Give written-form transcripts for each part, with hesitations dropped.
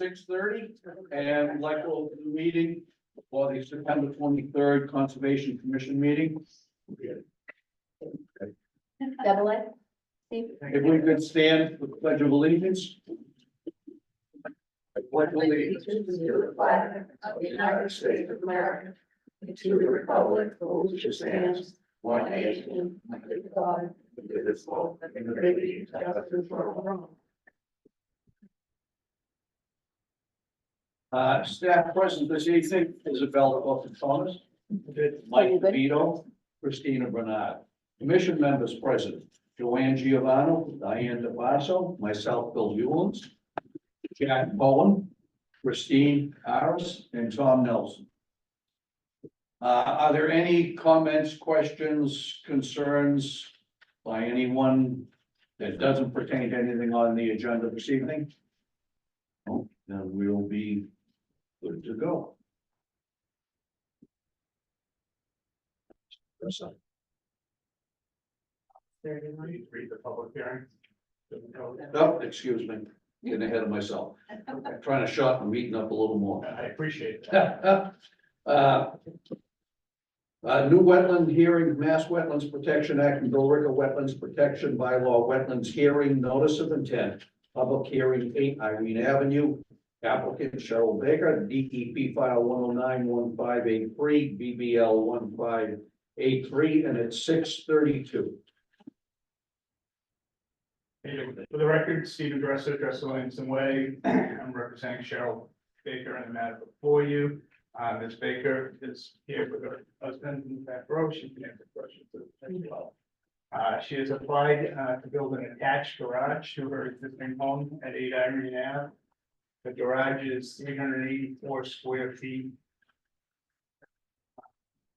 6:30, and we'd like to open the meeting for the September 23rd Conservation Commission meeting. Double it. Steve? If we could stand for the Pledge of Allegiance. I pledge allegiance To the flag of the United States of America, and to the republic for which it stands, one nation, under God, indivisible, and liberty and justice for all. Staff present this evening: Isabella Clifton Thomas, Mike DeVito, Christina Bernard. Commission members present: Joanne Giovanni, Diane DeBasso, myself, Bill Hewlands, Jack Bowen, Christine Harris, and Tom Nelson. Are there any comments, questions, concerns by anyone that doesn't pertain to anything on the agenda this evening? No, then we'll be good to go. Read the public hearing. Oh, excuse me, getting ahead of myself. I'm trying to shorten the meeting up a little more. I appreciate that. New wetland hearing, Mass Wetlands Protection Act and Billerica Wetlands Protection Bylaw Wetlands Hearing Notice of Intent. Public hearing 8 Irene Avenue. Applicant Cheryl Baker, DEP file 1091583, BBL 1583, and it's 6:32. For the record, Stephen Dresser, Dresser Williamson Way. I'm representing Cheryl Baker in the matter before you. Ms. Baker is here with her husband in the back row. She can answer questions as well. She has applied to build an attached garage to her existing home at 8 Irene Ave. The garage is 384 square feet.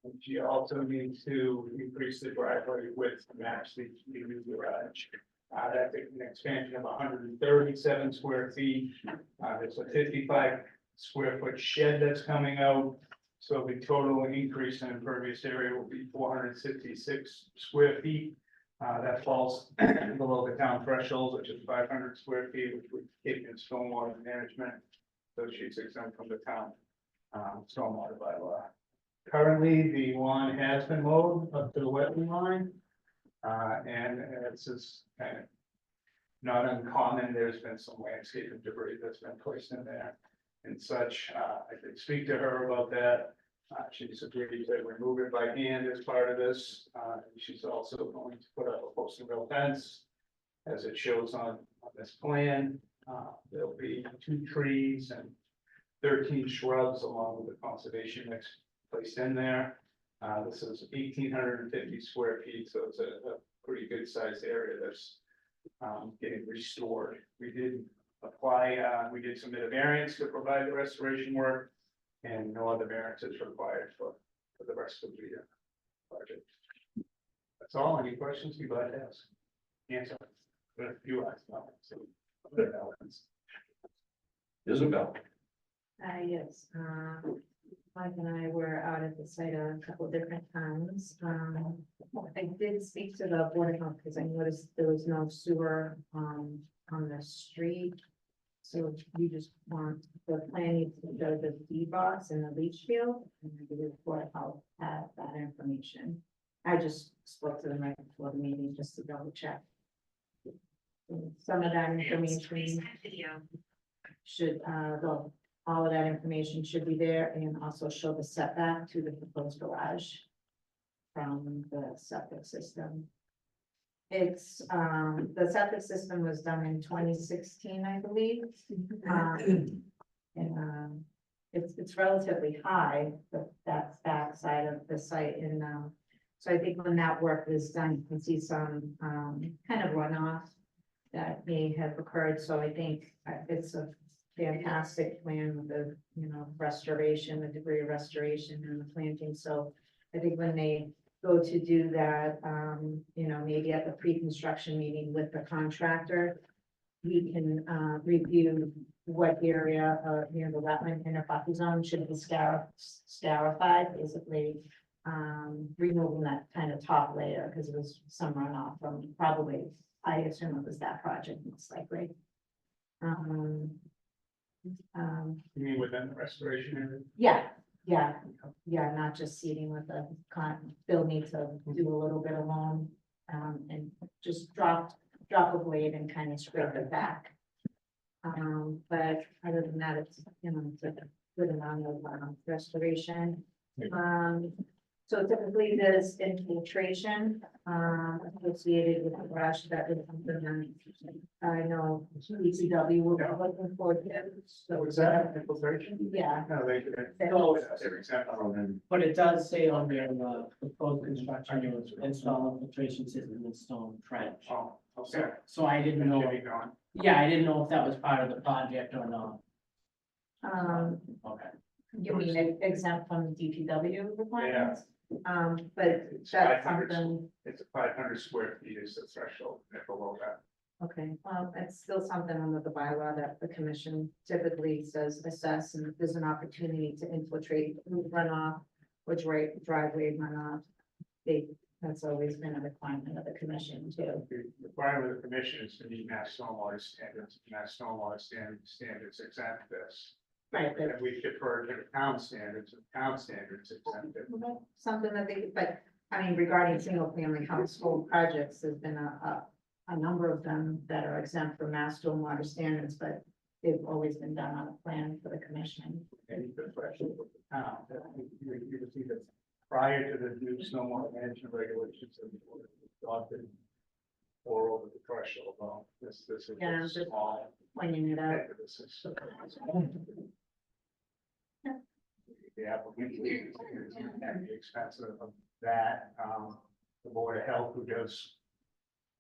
And she also needs to increase the driveway width to match the new garage. That's an expansion of 137 square feet. There's a 55 square foot shed that's coming out. So the total increase in impervious area will be 466 square feet. That falls below the town threshold, which is 500 square feet, which would kick in stormwater management. So she's exempt from the town stormwater bylaw. Currently, the lawn has been mowed up to the wetland line. And this is kind of not uncommon. There's been some landscaping debris that's been placed in there and such. I did speak to her about that. She's agreed to remove it by hand as part of this. She's also going to put up a post and rail fence as it shows on this plan. There'll be 2 trees and 13 shrubs along with the conservation mix placed in there. This is 1,850 square feet, so it's a pretty good sized area that's getting restored. We did apply, we did submit a variance to provide the restoration work, and no other variance is required for the rest of the project. That's all. Any questions you'd like to ask? Answer. But if you ask, no. So, Isabel. Yes, Mike and I were out at the site a couple of different times. I did speak to the Board of Health because I noticed there was no sewer on the street. So you just want the plan needs to show the D-box and the leach field, and I believe the Board of Health had that information. I just spoke to them right before the meeting just to double check. And some of that information should, well, all of that information should be there and also show the setback to the proposed garage from the septic system. It's, the septic system was done in 2016, I believe. It's relatively high, but that's back side of the site. And so I think when that work was done, you can see some kind of runoff that may have occurred. So I think it's a fantastic plan with the, restoration, the debris restoration and the planting. So I think when they go to do that, maybe at the pre-construction meeting with the contractor, we can review what area, the wetland inner buffer zone should be scarified, basically removing that kind of top layer because it was some runoff from probably, I assume it was that project most likely. You mean within the restoration area? Yeah, not just seating with the they'll need to do a little bit of loam, and just drop a blade and kind of scrape it back. But other than that, it's, it's a good amount of restoration. So typically there's infiltration, associated with the garage that would something that I know DCW will be looking for. So Was that infiltration? yeah, No, they. No. Every example, and But it does say on their, proposed construction, you install infiltration system and stone trench. oh, okay. So I didn't know, yeah, I didn't know if that was part of the project or not. Okay. you mean exempt from DPW requirements? But It's that's 500. something, It's 500 square feet is the threshold, and below that. okay, well, it's still something under the bylaw that the commission typically says assess, and if there's an opportunity to infiltrate runoff, which driveway runoff. That's always been a requirement of the commission too. The requirement of the commission is to meet mass stormwater standards, mass stormwater standards exempt this. Right, but And we defer to the town standards, and town standards exempt it. something that they, but I mean, regarding single family household projects, there's been a number of them that are exempt from mass stormwater standards, but they've always been done on a plan for the commission. Any threshold of the town, you can see that prior to the new snowmobile management regulations that were adopted. Or over the threshold, well, this is Yeah, a just- small. Pointing it out. This is. The applicant at the expense of that, the Board of Health, who does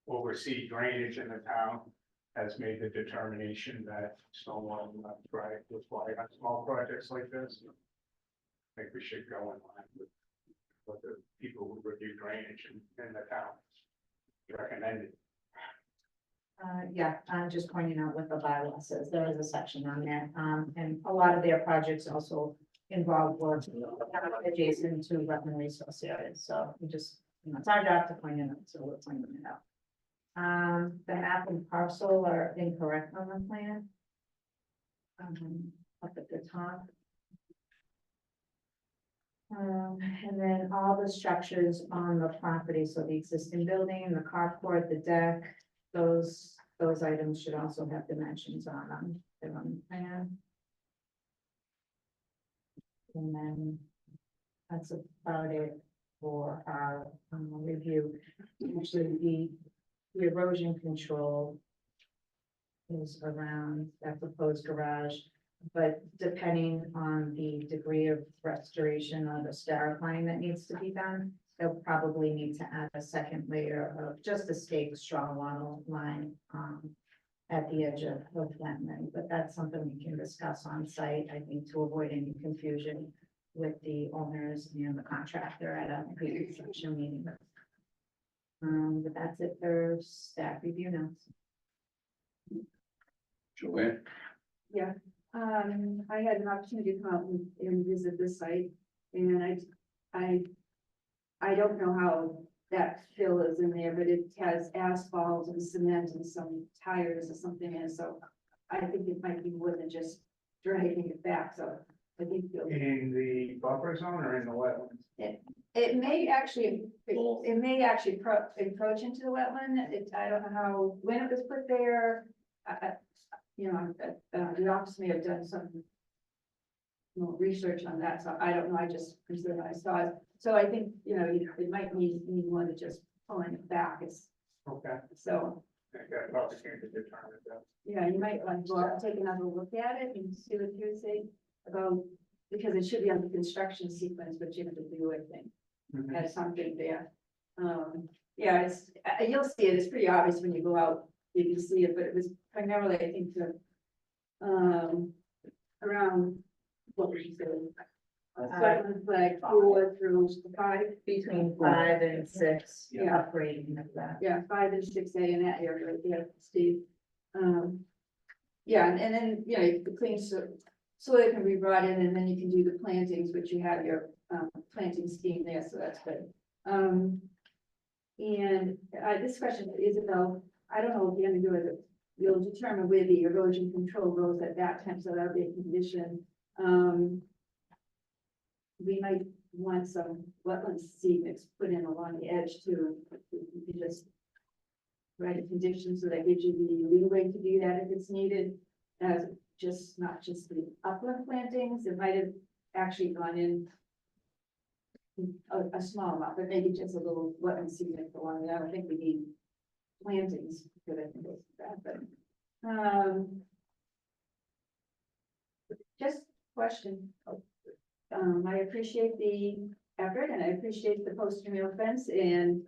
oversee drainage in the town, has made the determination that stormwater will not be required on small projects like this. I think we should go in line with what the people who review drainage in the town recommended. Yeah, I'm just pointing out what the bylaw says. There is a section on there. And a lot of their projects also involve work adjacent to wetland resource areas. So we just, it's our job to point it out, so we're pointing it out. The map and parcel are incorrect on the plan. Up at the top. And then all the structures on the property, so the existing building, the carport, the deck, those items should also have dimensions on them. They're on the plan. And then that's about it for our review. Actually, the erosion control is around that proposed garage. But depending on the degree of restoration of the steripline that needs to be done, they'll probably need to add a second layer of just a stake straw wattle line at the edge of wetland. But that's something we can discuss on site, I think, to avoid any confusion with the owners and the contractor at a pre-construction meeting. But that's it for staff review notes. Joanne? Yeah, I had an opportunity to come out and visit the site, and I don't know how that fill is in there, but it has asphalt and cement and some tires or something in it, so I think it might be more than just dragging it back, so I think In the buffer zone or in the wetlands? it may actually encroach into the wetland. I don't know how, when it was put there, the office may have done some more research on that, so I don't know, I just presume I saw it. So I think, it might need more than just pulling it back, Okay. so, I got an opportunity to determine that. yeah, you might want to go out and take another look at it and see what you say about, because it should be on the construction sequence, but you have to do, I think, has something there. Yeah, you'll see it, it's pretty obvious when you go out, you can see it, but it was primarily, I think, around, what would you say? Like 4 through 5. Between 5 and 6, Yeah. upgrading of that. Yeah, 5 and 6A in that area right there, Steve. Yeah, and then, the clean soil can be brought in, and then you can do the plantings, which you have your planting scheme there, so that's good. And this question for Isabel, I don't know if you're gonna do it you'll determine where the erosion control goes at that time, so that'll be a condition. We might want some wetland seed mix put in along the edge too. You can just write a condition so that gives you the leeway to do that if it's needed. As just, not just the upland plantings, it might have actually gone in a small amount, but maybe just a little wetland seed mix along there. I don't think we need plantings, because I think it's bad, but, just question. I appreciate the effort and I appreciate the post rail fence and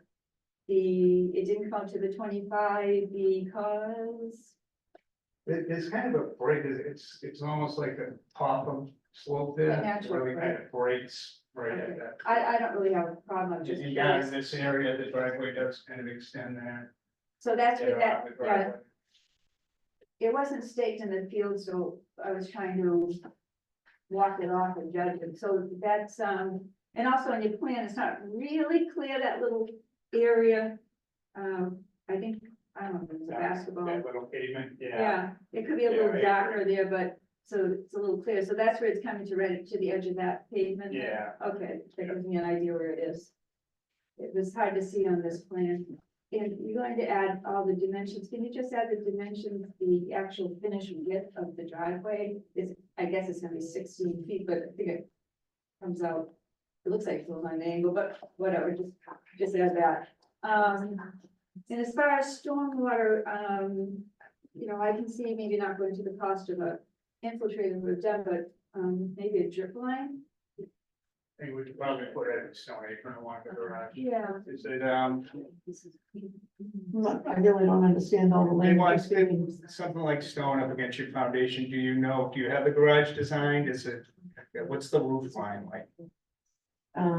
it didn't come to the 25 because. There's kind of a break, it's almost like a top of slope there, A natural where it kind of breaks right at Okay. that. I don't really have a problem, I'm just And down in curious. this area, the driveway does kind of extend there. So that's where around that, the yeah, driveway. it wasn't staked in the field, so I was trying to walk it off and judge it. So that's, and also on your plan, it's not really clear that little area. I think, I don't know if it's a basketball. That little pavement, yeah. Yeah, it could be a Yeah, little I darker there, but, so it's a little clear, so that's where it's coming to right to the edge of that pavement? Yeah. Okay, that gives me an idea where it is. It was hard to see on this plan. And you're going to add all the dimensions, can you just add the dimensions, the actual finished width of the driveway? Is, I guess it's gonna be 16 feet, but I think it comes out, it looks like it's on an angle, but whatever, just add that. And as far as stormwater, you know, I can see maybe not going to the cost of a infiltrator we've done, but maybe a drip line. I think we could probably put it in stone apron along the garage. Yeah. Is it, I really don't understand all the they language. want you're speaking. something like stone up against your foundation, do you have the garage designed, is it, what's the roof line like?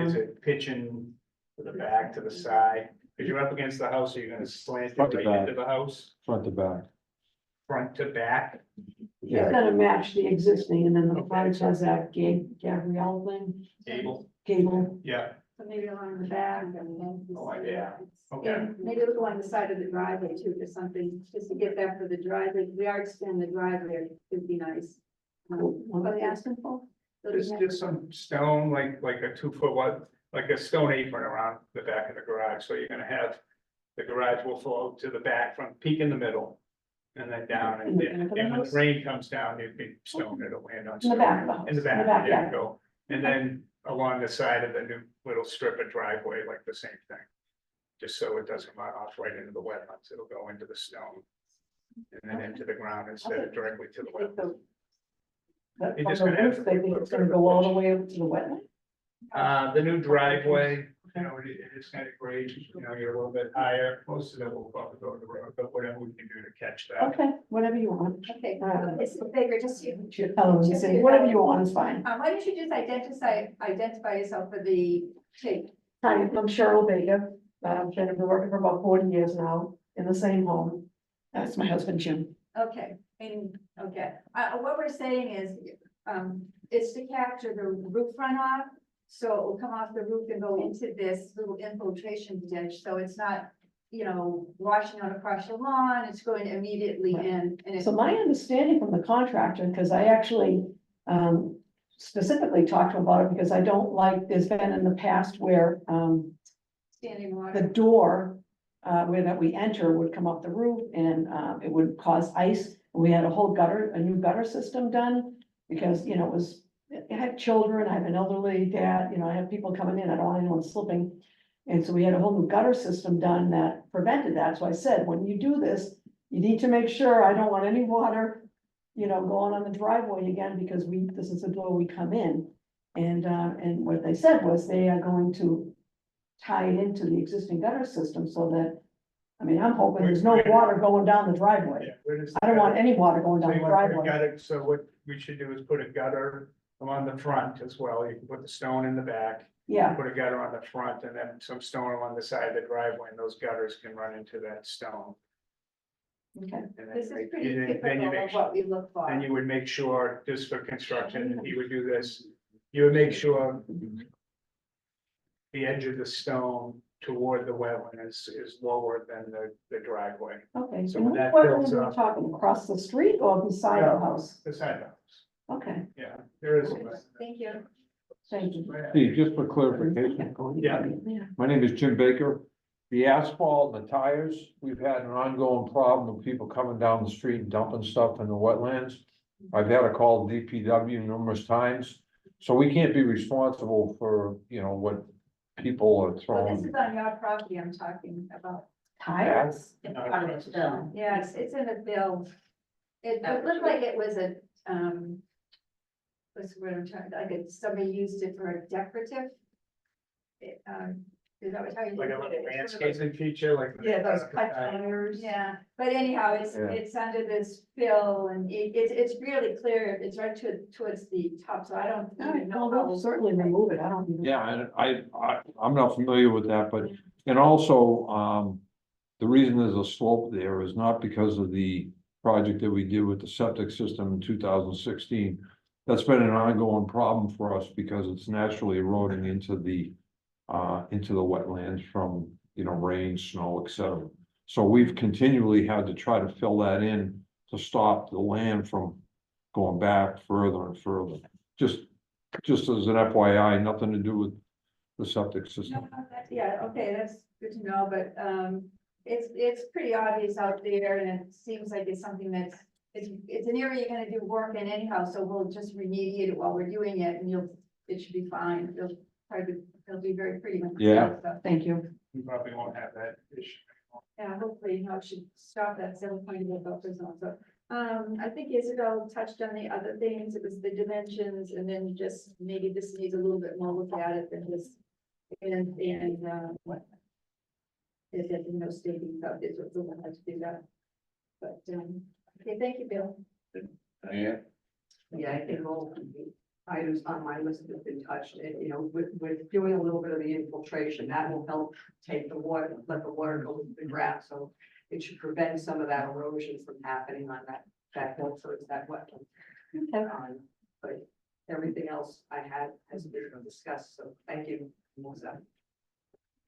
Is it pitching to the back, to the side? Because you're up against the house, so you're gonna slant it Front to right back. into the house, Front to back. front to back. It's gonna match the existing, and then the Okay. front has that Gabrielle thing, Gable, gable. yeah, So maybe along the back and then. Oh, yeah. okay. And maybe look along the side of the driveway too, or something, just to get that for the driveway. If we are extending the driveway, it'd be nice. What are they asking for? Just some stone, like a 2 foot wide, like a stone apron around the back of the garage, so you're gonna have. The garage will flow to the back from peak in the middle. And then down, and then, and when the rain comes down, you can stone, it'll land on. In the stone. back of the house. In the back, there yeah. you go, and then along the side of the new little strip of driveway, like the same thing. Just so it doesn't run off right into the wetlands, it'll go into the stone. And then into the ground instead of directly to the wetlands. But You're from just the gonna have roof, to they put think a it's bit gonna of a go all push. the way up to the wetland? The new driveway, you know, it's kind of great, you know, you're a little bit higher, most of it will probably go to the road, but whatever we can do to catch that. Okay, whatever you want. Okay, Uh, it's a favor, just you. Whatever you want is fine. Why don't you just identify yourself for the tape? Hi, I'm Cheryl Baker. I've been working for about 40 years now in the same home. That's my husband, Jim. Okay, and, okay, what we're saying is, it's to capture the roof runoff. So it will come off the roof and go into this little infiltration ditch, so it's not, you know, washing out across your lawn, it's going immediately in, and it's. So my understanding from the contractor, because I actually specifically talked to him about it, because I don't like, there's been in the past where Standing the water, door where that we enter would come off the roof and it would cause ice. We had a new gutter system done because, you know, it was, I have children, I have an elderly dad, you know, I have people coming in, I don't want anyone slipping. And so we had a whole new gutter system done that prevented that. So I said, when you do this, you need to make sure, I don't want any water, you know, going on the driveway again, because this is the door we come in. And what they said was they are going to tie it into the existing gutter system so that, I mean, I'm hoping there's no water going down the driveway. Yeah, where does the I don't want gutter- any water going So down you the want to put a driveway. gutter, so what we should do is put a gutter along the front as well, you can put the stone in the back. Yeah, Put a gutter on the front and then some stone along the side of the driveway, and those gutters can run into that stone. okay. And then this is you make- pretty then you typical make of what we look for. Then you would make sure, just for construction, and he would do this, you would make sure the edge of the stone toward the wetland is lower than the driveway, Okay, So so when which that wetland fills are we up- talking, across the street or beside the No. house? beside the house. Okay, Yeah, there is. Thank you. thank you. Steve, just for clarification, Yeah. my name is Jim Baker. The asphalt and the tires, we've had an ongoing problem with people coming down the street and dumping stuff in the wetlands. I've had to call DPW numerous times, so we can't be responsible for, what people are Well, this throwing. is on your property I'm talking about. Tires? Yeah, it's in a bill. It looked like it was a, what's the word I'm trying, somebody used it for a decorative. Is that what you're talking Like a about? little landscaping feature, like. Yeah, those cut tires. Yeah, but anyhow, Yeah. it's under this bill and it's really clear, it's right towards the top, so I don't All right, even know well, we'll how. certainly remove it, I don't even. Yeah, and I'm not familiar with that, but, and also, the reason there's a slope there is not because of the project that we did with the septic system in 2016. That's been an ongoing problem for us because it's naturally eroding into the wetlands from, rain, snow, etc. So we've continually had to try to fill that in to stop the land from going back further and further. Just as an FYI, nothing to do with the septic system. Yeah, okay, that's good to know, but, it's pretty obvious out there and it seems like it's something it's an area you're gonna do work in anyhow, so we'll just remediate it while we're doing it and it should be fine. It'll be very pretty. when it's Yeah. done, so. Thank you. You probably won't have that issue. Yeah, hopefully, it should stop that 7.0 buffer zone, so. I think Isabel touched on the other things, it was the dimensions, and then just maybe this needs a little bit more look at it than this. What? There's no stating about this, so we'll have to do that. But, okay, thank you, Bill. Diane? Yeah, I think all the items on my list have been touched, and, with doing a little bit of the infiltration, that will help take the water, let the water go into the grass, so it should prevent some of that erosion from happening on that hill towards that wetland. But everything else I had has been discussed, so thank you. Melissa.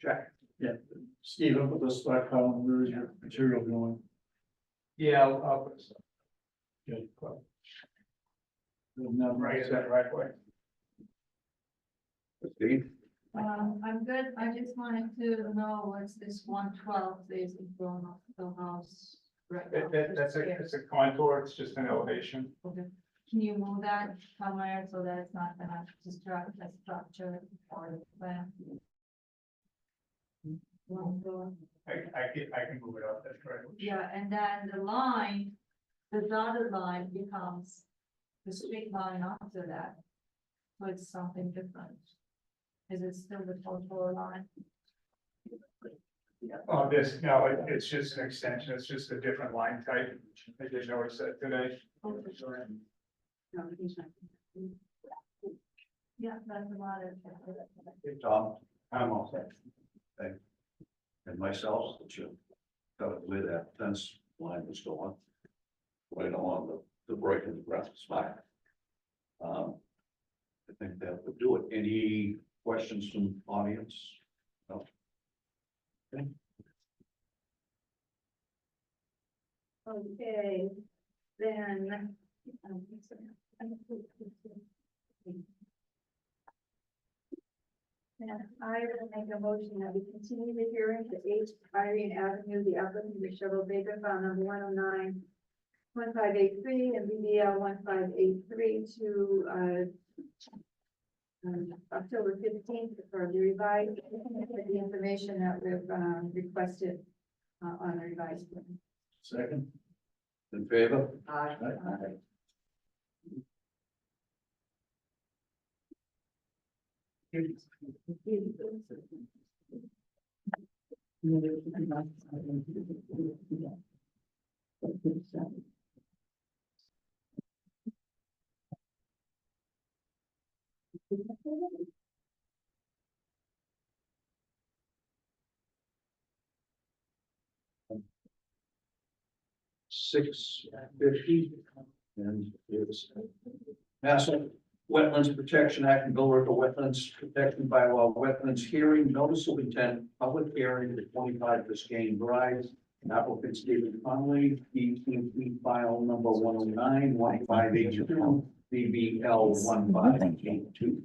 Jack? Yeah, Steve, up with the slack pile, where is your material going? Yeah, I'll put some Good. right in that right way. Steve? I'm good. I just wanted to know what's this 112 is in front of the house right now. That's it's a contour, it's just an elevation. Okay. Can you move that somewhere so that it's not gonna distract the structure or the plan? I can move it up, that's right. Yeah, and then the line, the dotted line becomes the straight line after that. So it's something different. Is it still the contour line? Oh, no, it's just an extension, it's just a different line type. I did notice that today. No, he's not. Yeah, that's about it. Hey, Tom? I'm all set. Thank you. And myself, that you got it where that fence line was going. Right along the break in the grass spot. I think that would do it. Any questions from audience? No? Okay. Okay, then. And I will make a motion that we continue the hearing to 8 Irene Avenue, the applicant Michelle Baker, file number 109-1583 and BBL 1583 to October 15th for the revised, the information that we've requested on the revised plan. Second. In favor? Aye. $6.50 and it's massive Wetlands Protection Act and Billerica Wetlands Protection Bylaw, wetlands hearing, notice of intent, public hearing, the 25 Biscayne Drive. Applicant Stephen Conley, EPP file number 109-1582, BBL 1582.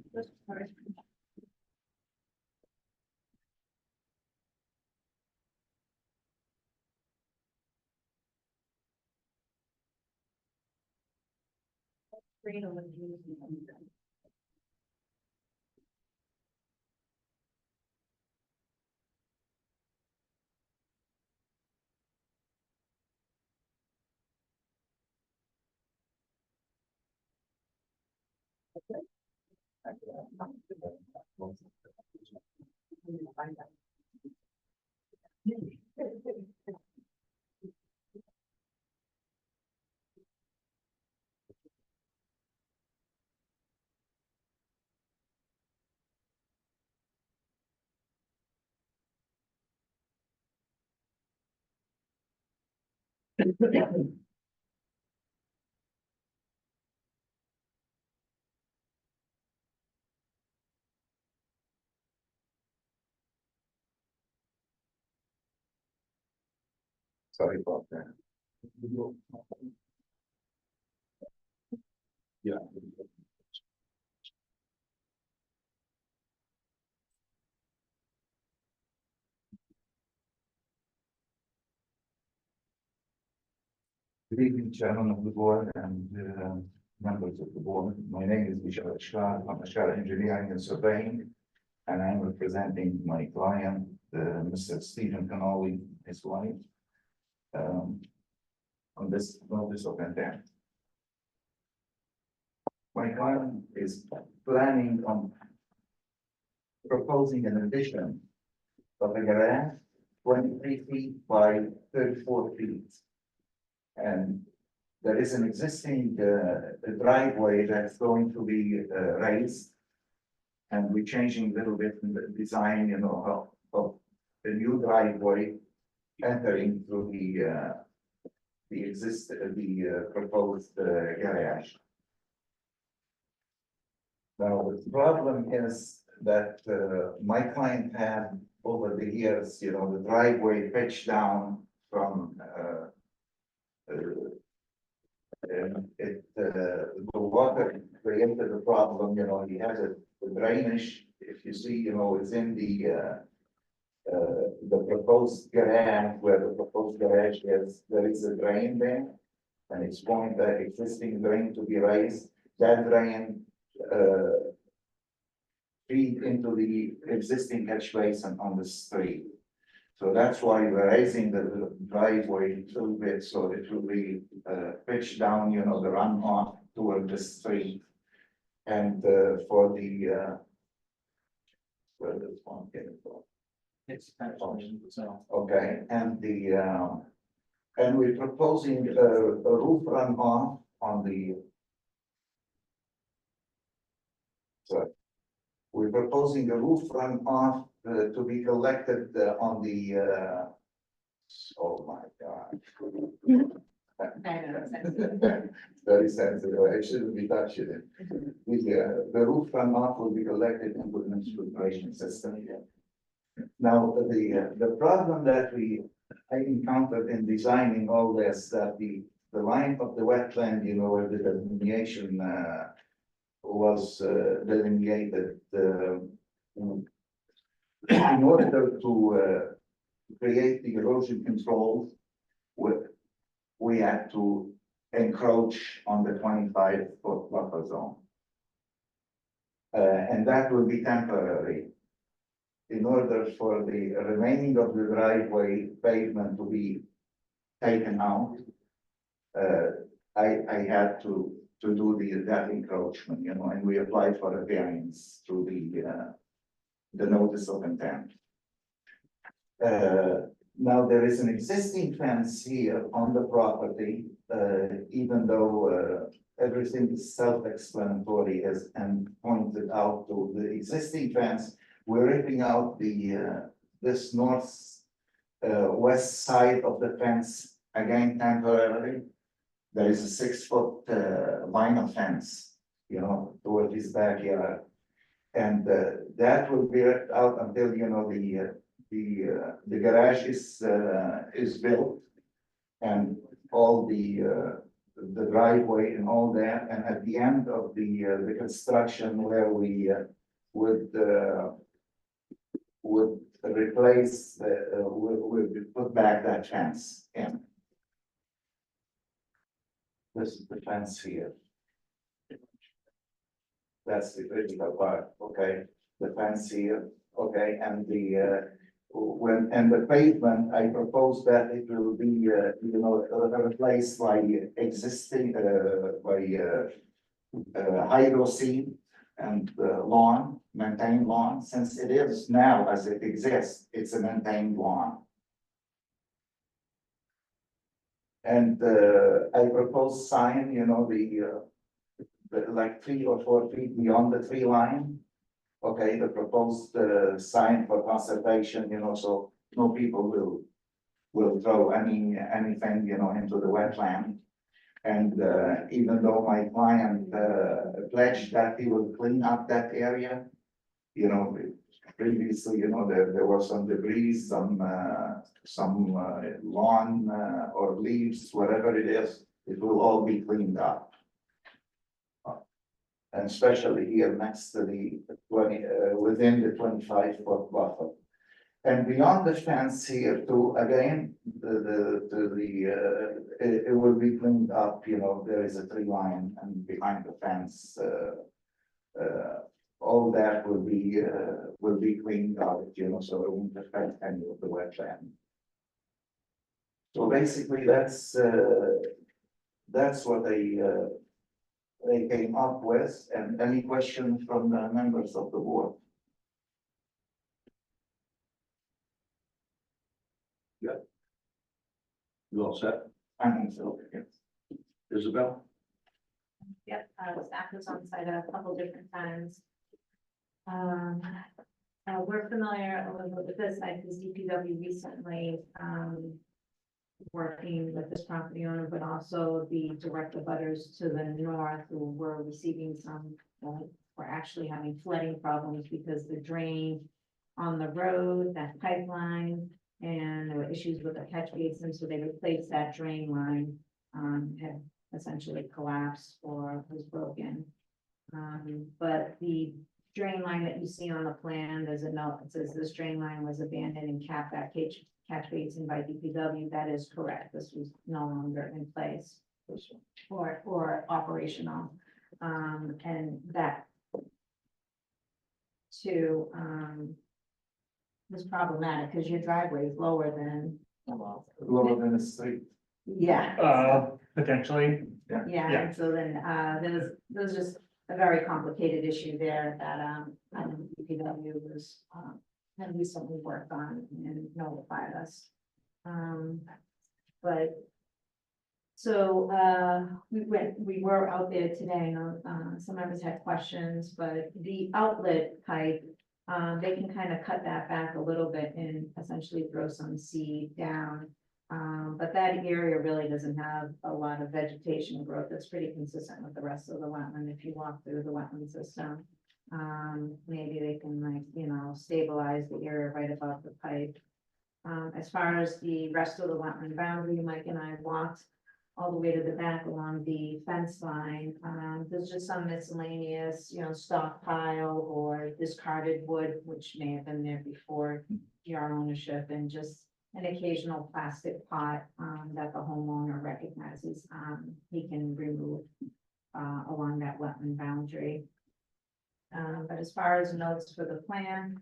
Sorry about that. Yeah. Good evening, Chairman of the Board and members of the board. My name is Bishar Ashkar. I'm Ashkar Engineering and Surveying, and I'm representing my client, Mr. Stephen Connolly, his wife, on this notice of intent. My client is planning on proposing an addition of a garage 23 feet by 34 feet. And there is an existing driveway that's going to be raised. And we're changing a little bit in the design, you know, of the new driveway entering through the proposed garage. Now, the problem is that my client had over the years, you know, the driveway pitched down from the water created a problem, you know, he has the drainage, if you see, you know, it's in the proposed garage, where the proposed garage is, there is a drain there. And it's going, the existing drain to be raised, that drain feed into the existing catch basin on the street. So that's why we're raising the driveway a little bit, so it will be pitched down, you know, the runoff toward the street. And for the where does one get it from? It's actually, so. Okay, and the and we're proposing a roof runoff on the. Sorry. We're proposing a roof runoff to be collected on the oh my God. Very sensitive, I shouldn't be touching it. The roof runoff will be collected into the filtration system. Now, the problem that I encountered in designing all this, that the line of the wetland, you know, where the delineation was delineated in order to create the erosion control, we had to encroach on the 25-foot buffer zone. And that will be temporary. In order for the remaining of the driveway pavement to be taken out, I had to do that encroachment, you know, and we applied for a variance through the notice of intent. Now there is an existing fence here on the property, even though everything is self-explanatory as and pointed out to the existing fence. We're ripping out this north west side of the fence again temporarily. There is a 6-foot vinyl fence you know, toward his backyard. And that will be out until, you know, the garage is built. And all the driveway and all that, and at the end of the construction where we would replace, would put back that fence in. This is the fence here. That's the critical part, okay, the fence here, okay, and the pavement, I propose that it will be, you know, replaced by existing, hydro seed and lawn, maintained lawn, since it is now as it exists, it's a maintained lawn. And I propose sign, you know, the like 3 or 4 feet beyond the tree line. Okay, the proposed sign for conservation, you know, so no people will throw anything, you know, into the wetland. And even though my client pledged that he will clean up that area, you know, previously, you know, there was some debris, some lawn or leaves, whatever it is, it will all be cleaned up. And especially here next to the 20, within the 25-foot buffer. And beyond the fence here too, again, it will be cleaned up, you know, there is a tree line and behind the fence, all that will be cleaned out, you know, so it won't affect any of the wetland. So basically, that's what they came up with, and any questions from the members of the board? You all set? I think so, yes. Isabel? Yep, staff was on site a couple different times. We're familiar a little bit with this site, because DPW recently, working with this property owner, but also the direct abutters to the north who were receiving some, were actually having flooding problems because the drain on the road, that pipeline, and there were issues with the catch basin, so they replaced that drain line, had essentially collapsed or was broken. But the drain line that you see on the plan, there's a note that says this drain line was abandoned and capped at catch basin by DPW. That is correct. This was no longer in place or operational. And that too was problematic because your driveway is lower than. Lower than the street. Yeah. Potentially. Yeah, and so then, there was just a very complicated issue there that, DPW was, had recently worked on and notified us. But, so, we were out there today, some of us had questions, but the outlet pipe, they can kind of cut that back a little bit and essentially throw some seed down. But that area really doesn't have a lot of vegetation growth. That's pretty consistent with the rest of the wetland. If you walk through the wetland system, maybe they can, like, you know, stabilize the area right above the pipe. As far as the rest of the wetland boundary, Mike and I walked all the way to the back along the fence line. There's just some miscellaneous, you know, stockpile or discarded wood, which may have been there before your ownership, and just an occasional plastic pot that the homeowner recognizes he can remove along that wetland boundary. But as far as notes for the plan,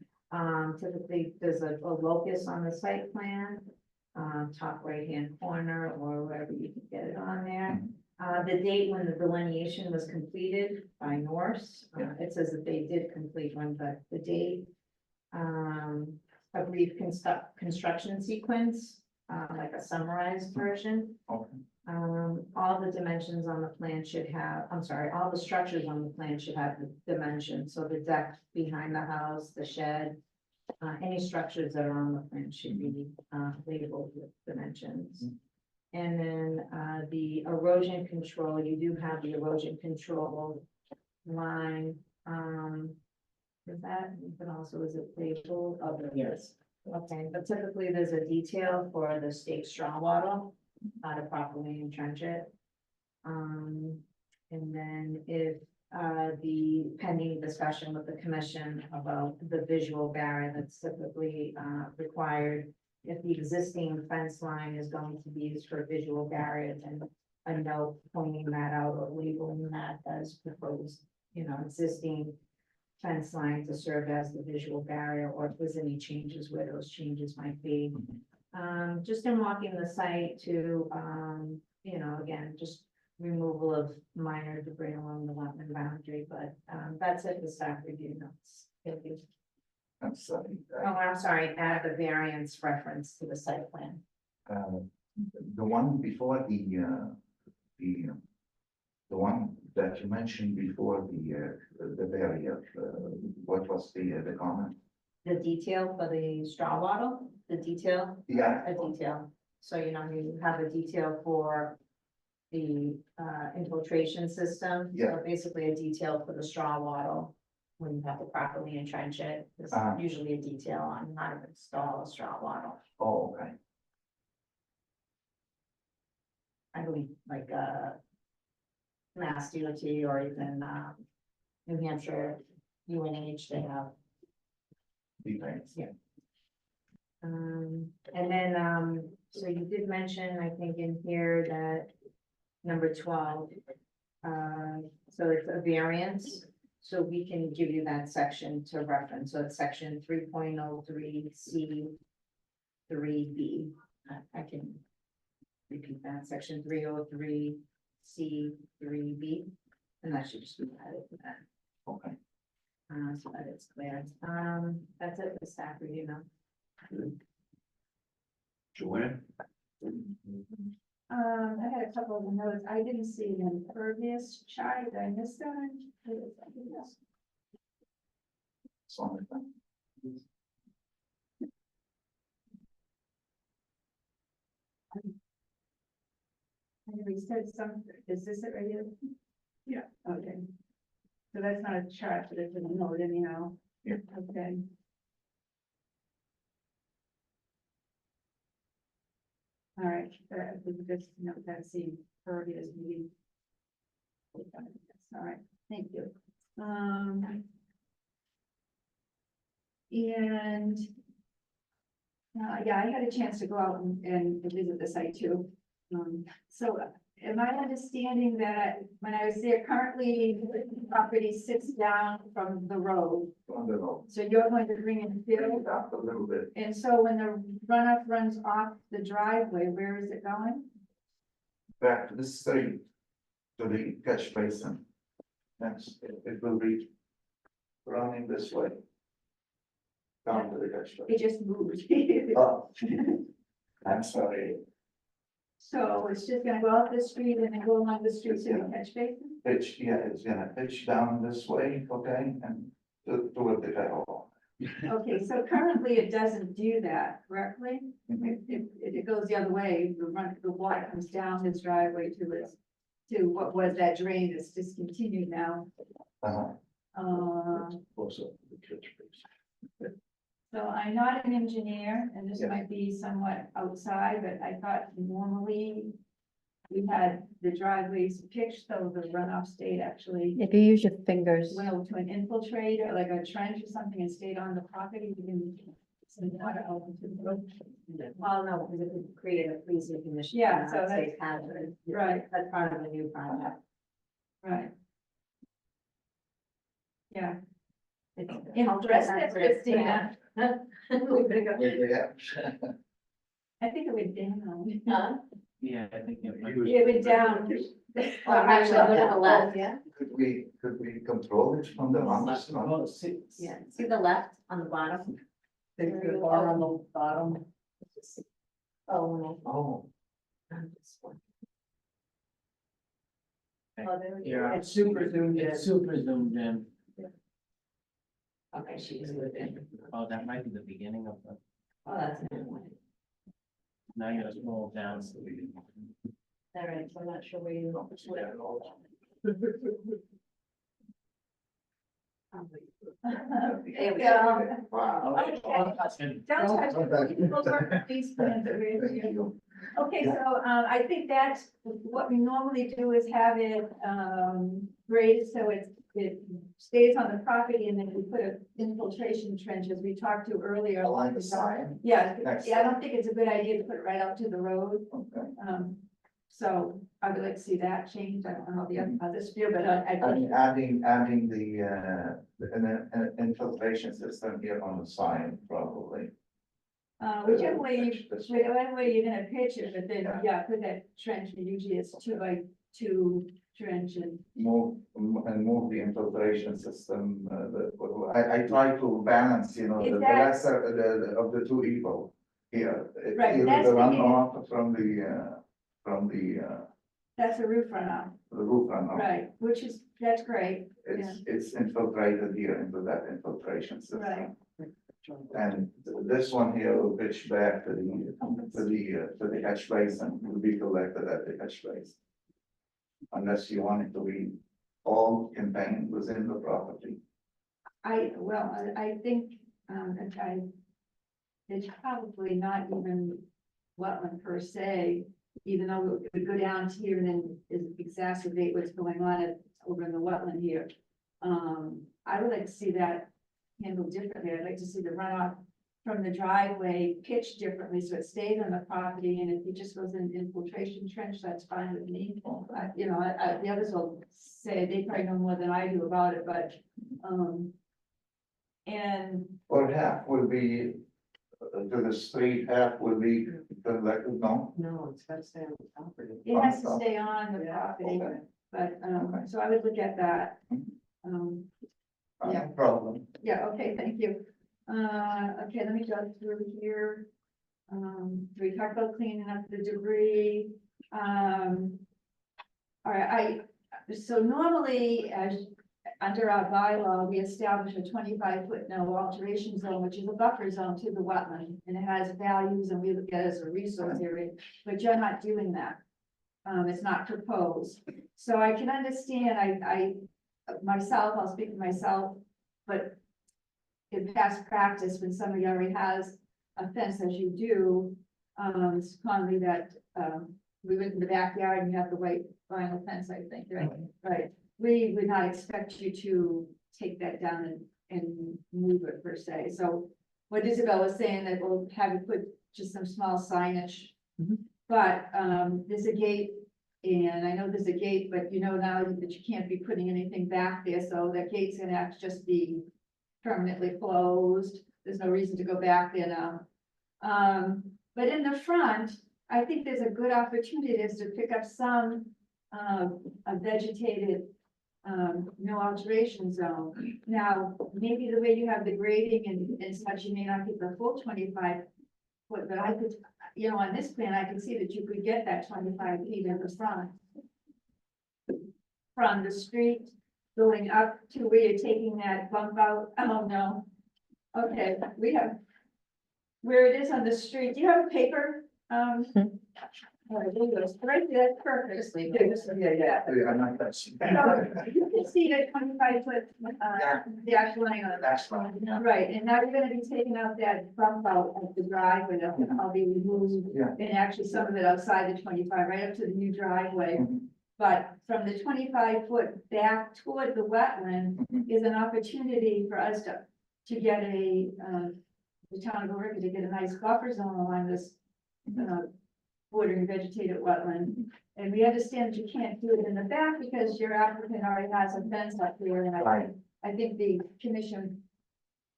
typically there's a locus on the site plan, top right-hand corner or wherever you can get it on there. The date when the delineation was completed by Norse, it says that they did complete one, but the date, a brief construction sequence, like a summarized version. Okay. All the dimensions on the plan should have, I'm sorry, all the structures on the plan should have the dimensions. So the deck behind the house, the shed, any structures that are on the plan should be labeled with dimensions. And then the erosion control, you do have the erosion control line, is that, but also is it labeled? Oh, there it is. Okay, but typically there's a detail for the state straw wattle, how to properly entrench it. And then if, the pending discussion with the commission about the visual barrier that's typically, required. If the existing fence line is going to be used for visual barriers and a note pointing that out or labeling that as proposed, existing fence line to serve as the visual barrier, or if there's any changes where those changes might be. Just in walking the site to, again, just removal of minor debris along the wetland boundary, but, that's it, the staff review notes. Thank you. I'm sorry. Oh, I'm sorry, add the variance reference to the site plan. The one before the one that you mentioned before the barrier, what was the comment? The detail for the straw wattle, the detail, Yeah, a detail. So, you have a detail for the infiltration system. Yeah. So basically a detail for the straw wattle. When you have to properly entrench it, there's usually a detail on how to install a straw wattle. oh, okay. I believe like Mass DOT or even New Hampshire UNH, they have. Depends. Yeah. And then, so you did mention, I think in here that number 12, so it's a variance, so we can give you that section to reference, so it's section 3.03C3B. I can repeat that, section 303C3B, and that should just be added to that. Okay. So that it's clear. That's it for staff review now. Joanne? I had a couple of notes. I didn't see an impervious chart. Did I miss that? So, We said some, is this it right here? Yeah. Okay. So that's not a chart, but it's a note anyhow. Yeah. Okay. All right, we just note that see pervious meeting. All right, thank you. And yeah, I had a chance to go out and visit the site too. So am I understanding that when I was there, currently the property sits down from the road? on the road, So you're going to bring in bring fill? it up a little bit, And so when the runoff runs off the driveway, where is it going? back to the street, to the catch basin. Next, it will be running this way. Down to the catch basin. It just moved. Oh, I'm sorry, So it's just gonna go up the street and then go along the street to the catch basin? it's gonna pitch down this way, okay, and toward the cattle. Okay, so currently it doesn't do that, correctly? It goes the other way, the water comes down his driveway to what was that drain that's discontinued now. Also, the catch basin. So I'm not an engineer, and this Yeah. might be somewhat outside, but I thought normally we had the driveways pitched, so the runoff stayed actually If you use your fingers. went to an infiltrator, like a trench or something, and stayed on the property, you can send water out into the road. Well, no, because it could create a freezing condition. Yeah, for so that that's- safe hazard. Right. That's part of the new project. Right. Yeah. It's Impressive, Christina. Yeah. I think it went down. Huh? Yeah, I think it might. It went down. Well, actually, look at the left, Yeah. Could we control it from the longest one? Well, see, yeah, see the left on the bottom? The bar on the bottom. Oh, no. Oh, I'm just one. Okay. Oh, there we go. Yeah. It's super zoomed in. It's super zoomed in. Okay, she's moving. Oh, that might be the beginning of the, Oh, that's a good one. now you gotta scroll down. All right, so I'm not sure where you. There we go. Wow. Okay. Don't touch it. We'll work on these plans that we're reviewing. Okay, so, I think that's, what we normally do is have it, graded, so it stays on the property, and then we put an infiltration trench, as we talked to earlier. Along the side. Yeah, Next. yeah, I don't think it's a good idea to put it right out to the road. Okay. So I would like to see that change. I don't know how the others feel, but I I think, mean, adding an infiltration system here on the side, probably. whichever way you, This- whatever way you're gonna pitch it, but then, yeah, put that trench, and usually it's 2 by 2 trench, and Move the infiltration system, I try to balance, you know, the Exactly. lesser, of the two evil here. It's Right, either that's the the thing. runoff from that's a roof runoff, the roof runoff. right, which is, that's great, It's infiltrated here into that infiltration system. right. And this one here will pitch back to the catch basin, will be collected at the catch basin. Unless you want it to be all contained within the property. I think, it's probably not even wetland per se, even though it would go down to here and then exacerbate what's going on over in the wetland here. I would like to see that handled differently. I'd like to see the runoff from the driveway pitched differently, so it stays on the property, and if it just goes in an infiltration trench, that's fine with me. The others will say, they probably know more than I do about it, but, and Or half will be to the street, half will be collected, no? No, it's gotta stay on the property. it has to stay on the Yeah, property, okay. but, Okay. so I would look at that. Yeah. No problem. Yeah, okay, thank you. Okay, let me go through here. We talked about cleaning up the debris. All right, so normally, as under our bylaw, we establish a 25-foot no alteration zone, which is a buffer zone to the wetland, and it has values, and we look at it as a resource area, but you're not doing that. It's not proposed, so I can understand, myself, I'll speak for myself, but in past practice, when somebody already has a fence, as you do, it's commonly that, we went in the backyard and you have the white vinyl fence, I think, right? Right, we would not expect you to take that down and move it per se, so what Isabel was saying, that we'll have you put just some small signage. But, there's a gate, and I know there's a gate, but you know now that you can't be putting anything back there, so that gate's gonna have to just be permanently closed. There's no reason to go back there now. But in the front, I think there's a good opportunity is to pick up some, a vegetated, no alteration zone. Now, maybe the way you have the grading and such, you may not get the full 25 foot, but I could, on this plan, I could see that you could get that 25 feet in the front. From the street going up to where you're taking that bump out. Oh, no. Okay, we have, where it is on the street, do you have a paper? All right, there you go. Right there, that's perfect. Yeah. I'm not touching. So you can see the 25-foot, the actual line on That's fine. Right, and now you're gonna be taking out that bump out of the driveway, that'll be removed. Yeah. And actually some of it outside the 25, right up to the new driveway. Mhm. But from the 25-foot back toward the wetland is an opportunity for us to get the town of River to get a nice buffer zone along this, bordering vegetated wetland. And we understand that you can't do it in the back because your applicant already has a fence up there, and Right. I think the commission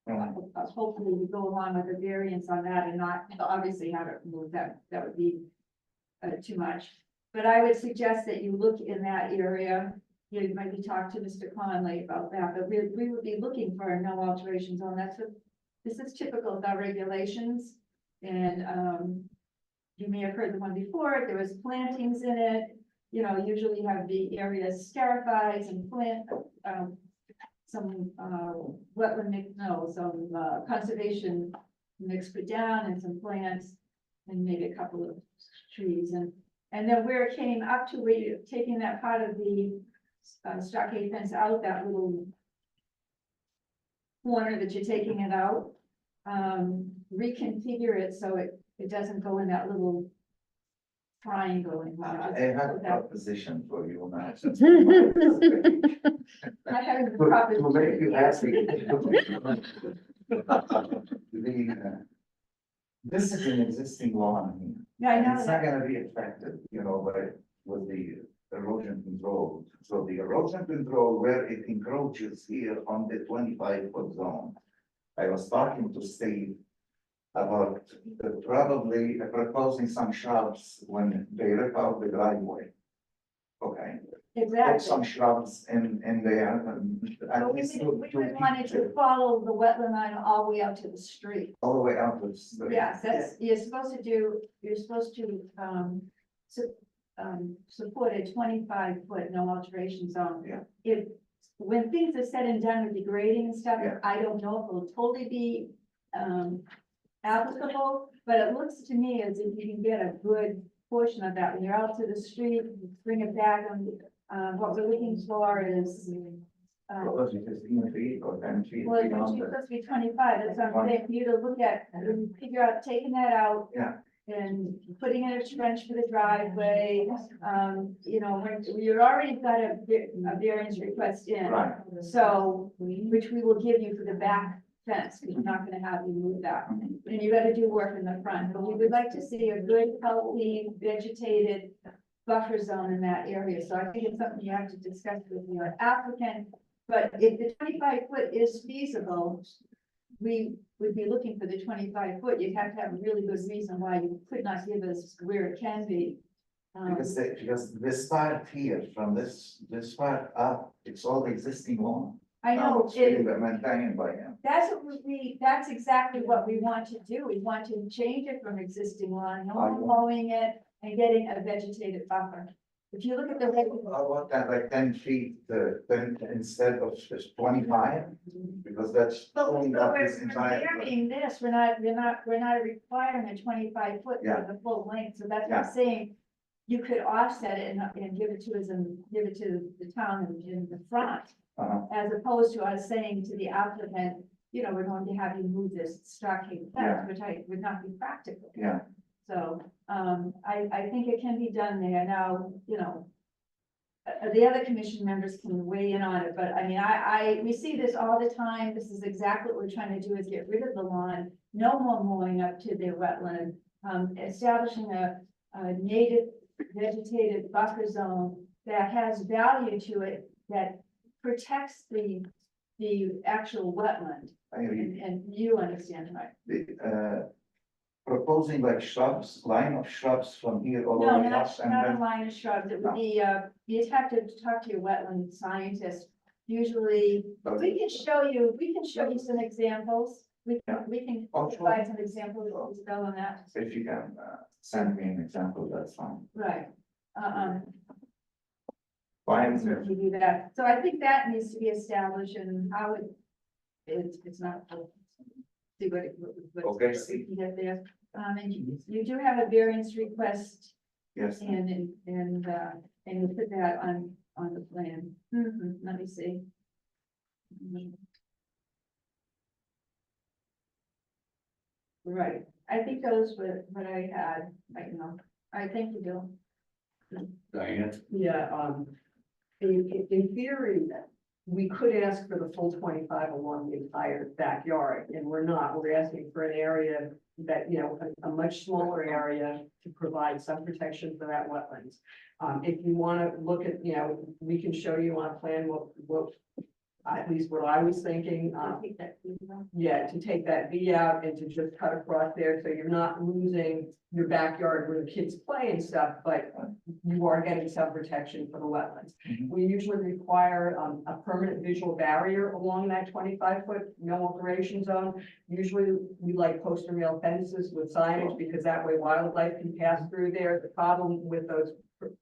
hopefully we go along with the variance on that and not obviously have it moved, that would be too much. But I would suggest that you look in that area, you might be talk to Mr. Conley about that, but we would be looking for a no alteration zone. This is typical of our regulations. And you may have heard the one before, there was plantings in it. Usually you have the area scarified and plant, some wetland, some conservation mixed it down and some plants and maybe a couple of trees. And then where it came up to where you're taking that part of the stockade fence out, that little corner that you're taking it out, reconfigure it so it doesn't go in that little triangle. And I have a proposition for you, man. I have the To make you proposition. happy. This is an existing lawn here. Yeah, I And know it's not that. gonna be affected, with the erosion control. So the erosion control, where it encroaches here on the 25-foot zone. I was talking to Steve about probably proposing some shrubs when they rip out the driveway. Okay, put Exactly. some shrubs in there. At But we least would to want it keep to follow the wetland line all the way out to the street. all the way out to the street. Yes, you're supposed to, support a 25-foot no alteration zone. Yeah. If, when things are said and done with the grading and stuff, Yeah. I don't know if it'll totally be, applicable, but it looks to me as if you can get a good portion of that, when you're out to the street, bring it back, and, what we're looking for is, Well, if it's 15 feet or 10 feet. well, it's beyond supposed that. to be 25, that's what I'm saying, for you to look at, and figure out, taking that out. Yeah. And putting in a trench for the driveway, when you've already got a variance request in. Right. So, which we will give you for the back fence, because we're not gonna have you move that. And you gotta do work in the front, but we would like to see a good, healthy, vegetated buffer zone in that area, so I think it's something you have to discuss with your applicant. But if the 25-foot is feasible, we would be looking for the 25-foot, you'd have to have a really good reason why you could not give us where it can be. Because this part here, from this part up, it's all existing lawn. I Now know, it's really maintained by him. that's what that's exactly what we want to do, we want to change it from existing lawn, no more mowing it and getting a vegetated buffer. If you look at the regular. How about that, like 10 feet, 10 instead of just 25? Because that's. But pulling up we're this entire. varying this, we're not requiring a 25-foot Yeah. for the full length, so that's what Yeah. I'm saying. You could offset it and give it to us and give it to the town in the front. As opposed to us saying to the applicant, we're going to have you move this stockade fence, which would not be practical. Yeah. So, I think it can be done there now, the other commission members can weigh in on it, but I mean, we see this all the time. This is exactly what we're trying to do, is get rid of the lawn, no more mowing up to the wetland, establishing a native vegetated buffer zone that has value to it, that protects the actual wetland. I agree. And you understand, right? Proposing like shrubs, line of shrubs from here all the No, way up not and a then. line of shrubs, it would No. be, you'd have to talk to your wetland scientist. Usually, we can show you some examples, we can Oh, sure. provide some examples of what's going on that, If you can send me an example, that's fine. right? Fine. Certainly do that, so I think that needs to be established, and how it's not. See what. Okay, we see. can get there, and you do have a variance request. Yes. And you put that on the plan. Let me see. Right, I think those were what I had right now. I thank you, Bill. Diane, Yeah, in theory, we could ask for the full 25 along the entire backyard, and we're not, we're asking for an area that, a much smaller area to provide some protection for that wetlands. If you wanna look at, we can show you on a plan what, at least what I was thinking, I'll take that, you know. yeah, to take that V out and to just cut across there, so you're not losing your backyard where the kids play and stuff, but you are getting some protection for the wetlands. Mhm. We usually require a permanent visual barrier along that 25-foot no alteration zone. Usually we like post and rail fences with signage, because that way wildlife can pass through there. The problem with those,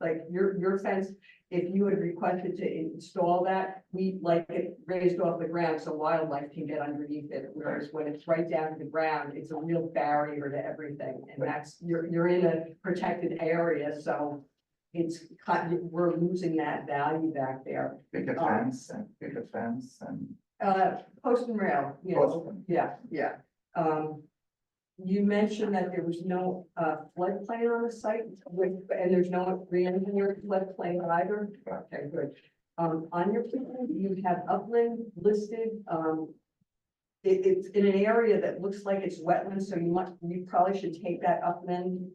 like your fence, if you had requested to install that, we like it raised off the ground so wildlife can get underneath it. Whereas when it's right down to the ground, it's a real barrier to everything. And that's, you're in a protected area, so we're losing that value back there. Pick a fence and Post and rail, yeah, yeah. You mentioned that there was no, floodplain on the site with, and there's no re-engineered floodplain either? Right. Okay, good. On your plan, you have upland listed, it's in an area that looks like it's wetland, so you probably should take that upland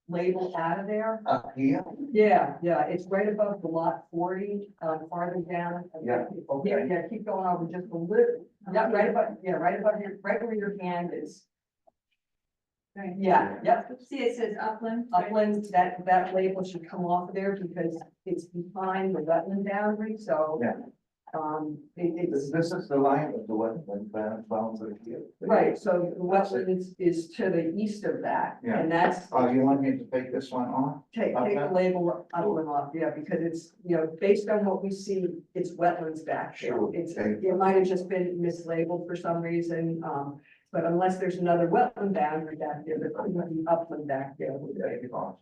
label out of there. Up here, Yeah, it's right above the lot 40, farther down. Yeah, okay. Yeah, keep going over just a little, yeah, right above right where your hand is. Right. Yeah, yep, See, it says upland. upland, that label should come off of there because it's behind the wetland boundary, so. Yeah. It's, this is the line of the wetland boundary here. right, so the wetland is to the east of that, Yeah. and that's. Oh, you want me to take this one off? Take the Okay. label upland off, yeah, because it's, based on what we see, it's wetlands back there. Sure. It's, Okay. it might have just been mislabeled for some reason, but unless there's another wetland boundary back there, there couldn't be upland back there. Take it off.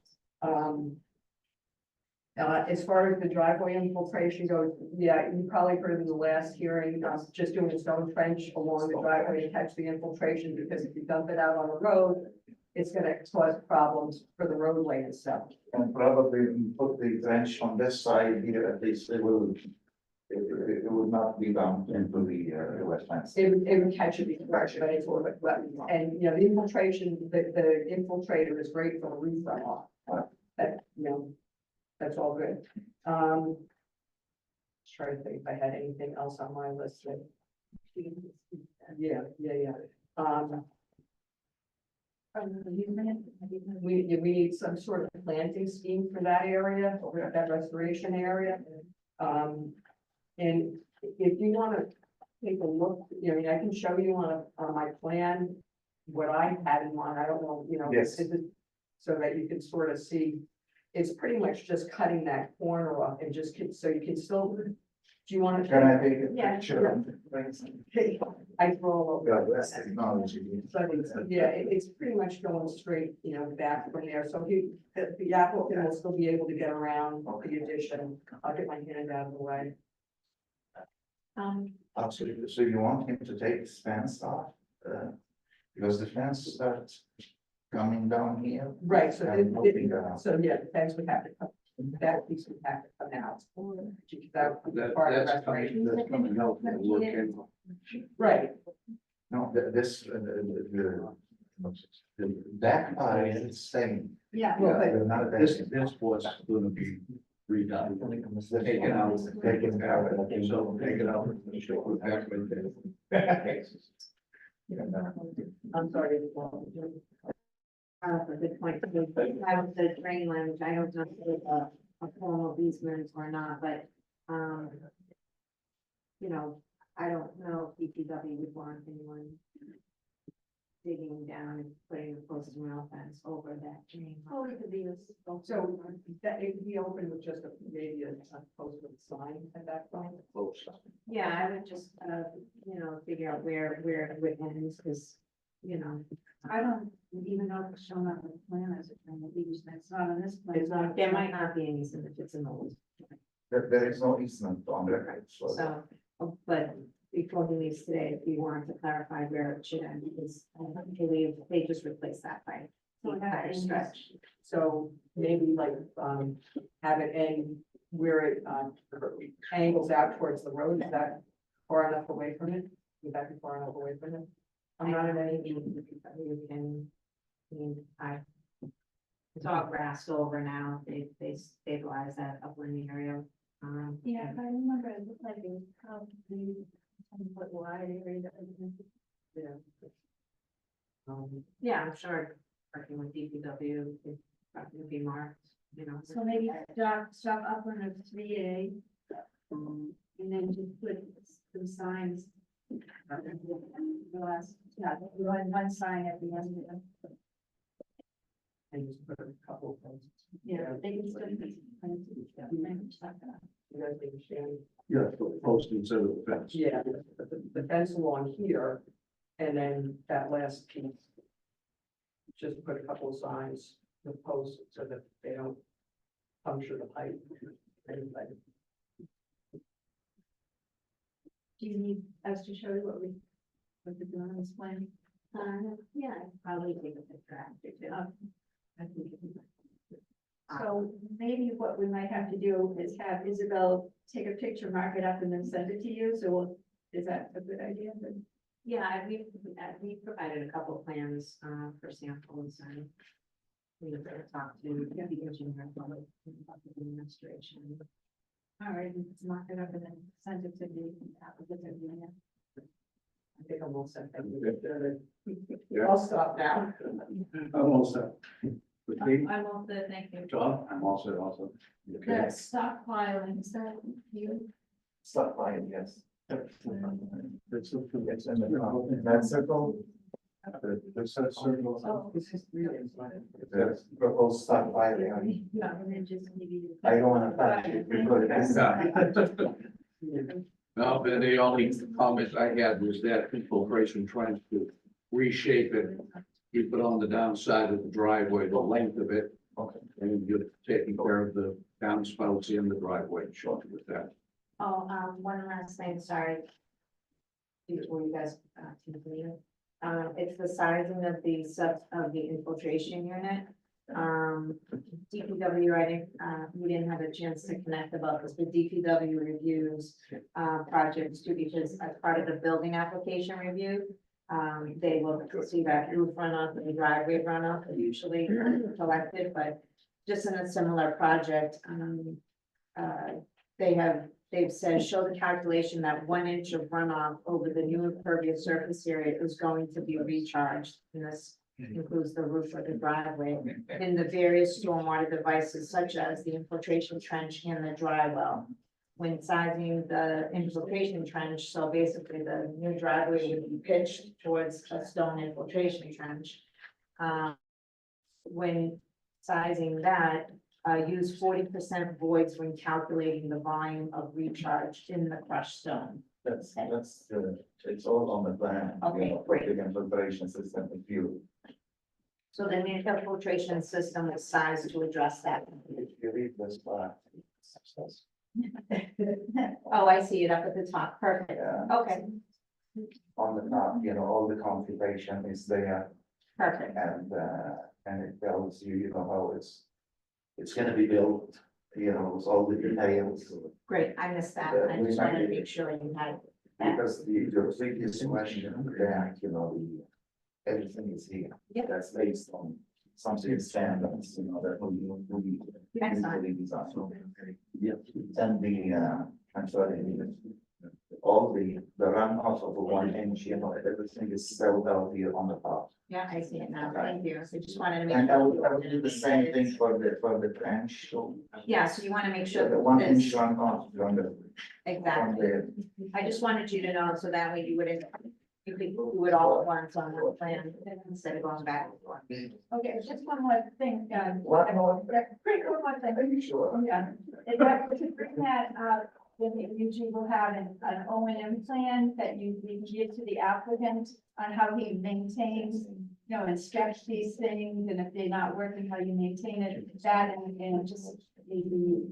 As far as the driveway infiltration goes, yeah, you probably heard in the last hearing, just doing a stone trench along the driveway to catch the infiltration, because if you dump it out on the road, it's gonna cause problems for the roadway and stuff. And probably put the trench on this side here, at least it will, it would not be down into the wetlands. It would catch it before it went into it, and, the infiltration, the infiltrator is great for the roof runoff. That, that's all good. Just trying to think if I had anything else on my list that. Yeah. We need some sort of planting scheme for that area, or that restoration area. And if you wanna take a look, I can show you on my plan what I had in mind. I don't know, Yes. so that you can sort of see. It's pretty much just cutting that corner off and just so you can still, do you want to? Can I take a Yeah, picture? I roll God over. bless technology. But it's pretty much going straight, back from there. So the applicant will still be able to get around the addition. I'll get my hand out of the way. Absolutely. So you want him to take his fence off? Because the fence starts coming down here. Right, so and moving around. the fence would have to come, that piece would have to come out. That part of restoration. That's coming out and working. Right, No, the back part is staying. Yeah. well, but Not that. This was gonna be redone. Taken out. Taken out. So take it out. I'm sorry. A good point. Have the drain line, which I don't know if it's a formal easement or not, but, I don't know if DPW would want anyone digging down and putting a post and rail fence over that drain. Oh, it could be this, so that it could be open with just maybe a post with a sign at that point. Yeah, I would just, figure out where it would end, because, I don't even know if it's shown on the plan as a kind of easement. It's not on this plan. It's not, there might not be any easement if it's in the woods. There is no easement on the right, so. So, but before he leaves today, if you wanted to clarify where it should end, because I believe they just replaced that by the entire stretch. so maybe like, have it end where it, angles out towards the road, is that far enough away from it? Would that be far enough away from it? I'm not in any, You can, it's all grassed over now, they stabilized that upland area. Yeah, I remember it looked like it was probably 10-foot wide area that was. Yeah, I'm sure working with DPW, it would be marked, So maybe stop upland of 3A. And then just put some signs. The last, one sign at the end. and just put a couple of things. Yeah, they can still be. You guys understand? Yeah, post instead of the fence. Yeah, the fence along here, and then that last piece. Just put a couple of signs, the posts, so that they don't puncture the pipe. Anyway. Do you need us to show you what the drawing is plan? Yeah, I'd probably take a picture after too. I think it'd be- So maybe what we might have to do is have Isabel take a picture, mark it up, and then send it to you, so is that a good idea? Yeah, we provided a couple plans, for samples and we were gonna talk to the engineer, public administration. All right, let's mark it up and then send it to the applicant. I think I'm all set. Thank you. Yeah. I'll stop now. I'm all set. Christine? I'm all set, thank you. Tom? I'm all set also. Okay. That stockpiling, is that you? Stop by, yes. It's in that circle. There's that circle. Oh. The proposed stockpiling. Yeah, and then just maybe. I don't wanna touch it because it's. No, but the only comment I had was that infiltration trying to reshape it. You put on the downside of the driveway, the length of it, Okay. and you're taking care of the downspouts in the driveway, short with that. Oh, one last thing, sorry. Before you guys, continue. It's the sizing of the infiltration unit. DPW, we didn't have a chance to connect about this, but DPW reviews, projects too, because as part of the building application review, they look to see that roof runoff and the driveway runoff are usually collected, but just in a similar project, they've said, show the calculation that 1 inch of runoff over the new impervious surface area is going to be recharged. And this includes the roof of the driveway and the various stormwater devices such as the infiltration trench and the dry well. When sizing the infiltration trench, so basically the new driveway would be pitched towards a stone infiltration trench. When sizing that, use 40% voids when calculating the volume of recharge in the crushed stone. That's, it's all on the plan. Okay, great. The infiltration system, if you, So the new infiltration system is sized to address that. if you read this part. Oh, I see it up at the top. Perfect. Yeah, Okay, on the top, all the configuration is there perfect. and it tells you, how it's gonna be built, with all the details. Great. I missed that. I just wanted to make sure you had that. Because the previous question, everything is here. Yep. That's based on something standards, that we Excellent. usually design. Yeah. And I'm sorry, all the runoff of the 1 inch, everything is spelled out here on the top. Yeah, I see it now. Thank you. So just wanted to make. And I sure. would do the same thing for the trench, so. Yeah, so you want to make sure The that 1 inch this, runoff from the, exactly. I just wanted you to know, so that way you wouldn't, you could do it all at once on one plan instead of going back and forth. Okay, just one more thing, One more. Quick, one more thing. Are you sure? Yeah, if I were to bring that, then you usually will have an O and M plan that you can give to the applicant on how he maintains, inspects these things, and if they're not working, how you maintain it, that and just the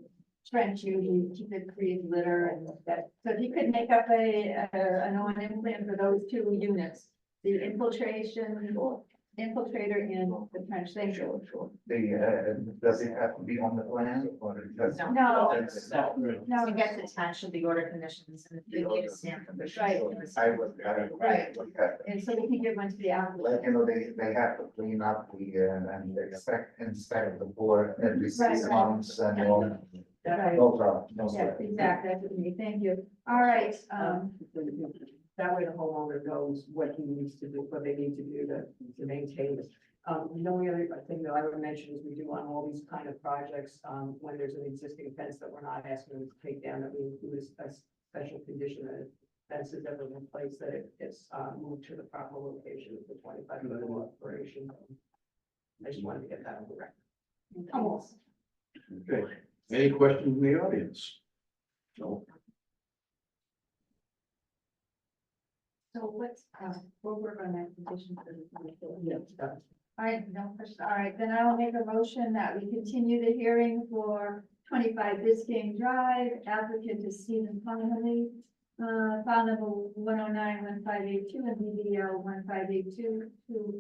trench, you keep it free of litter and that. So if you could make up an O and M plan for those 2 units, the infiltrator and the trench, thank you. Sure. Does it have to be on the plan or it does? No. That's- To get attached to the order conditions and the date stamp. Right. I would, Right. look at it. And so we can give one to the applicant. Like, they have to clean up and inspect the board every 6 Right. months and all. Right. No problem, no Yeah, sweat. exactly, that's what we need. Thank you. All right, That way the homeowner knows what he needs to do, what they need to do to maintain it. The only other thing that I would mention is we do on all these kind of projects, when there's an existing fence that we're not asking them to take down, that we include a special condition that if fence is ever in place, that it gets, moved to the proper location for 25-minute operation. I just wanted to get that on the record. almost. Okay, any questions from the audience? No. So we'll work on that condition for the. All right, no question. All right, then I will make a motion that we continue the hearing for 25 Biscayne Drive. Applicant is Stephen Connolly. file number 1091582 and BBL 1582 to,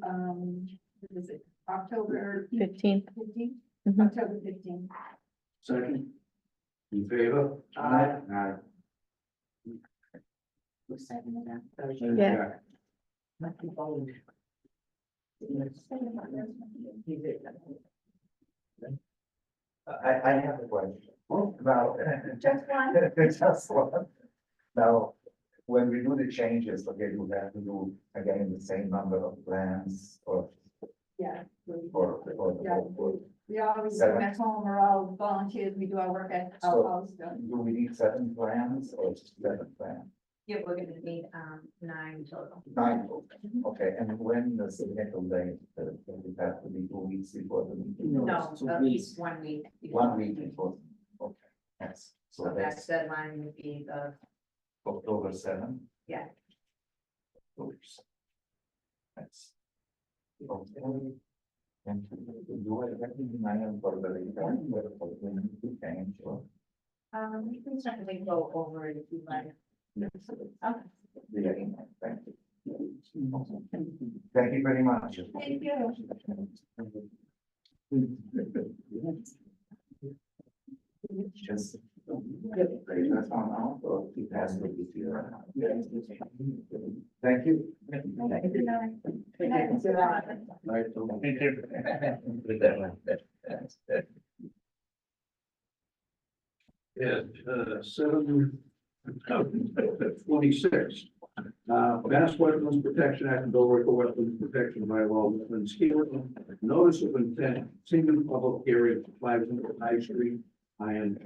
what is it, October 15th. 15th? Mhm. October 15th. Second. In favor? Aye. Aye. Who's seconded that? Yeah. I have a question. Now. Just one? Just one. Now, when we do the changes, okay, we have to do again the same number of plans or, Yeah. or. We always do them at home, we're all volunteers, we do our work at our So- house, so. Do we need 7 plans or just 7 plans? Yeah, we're gonna need, 9 total. 9, okay, and when does the next day, does it have to be 2 weeks before the meeting? No, so at we- least 1 week. 1 week before, okay, yes, So so that that's deadline would be the, October 7. Yeah. Oops. That's. Okay. And do I recognize for the change or? you can certainly go over it if you like. Okay. Yeah, thank you. Thank you very much. Thank you. Just. That's on now, or it has to be here. Thank you. Good night. Good night, Mr. Rogers. Right, so at 7:26. Mass Wetlands Protection Act and Delaware Wetlands Protection Bylaw, wetlands hearing, notice of intent, single public hearing, 500 High Street. I am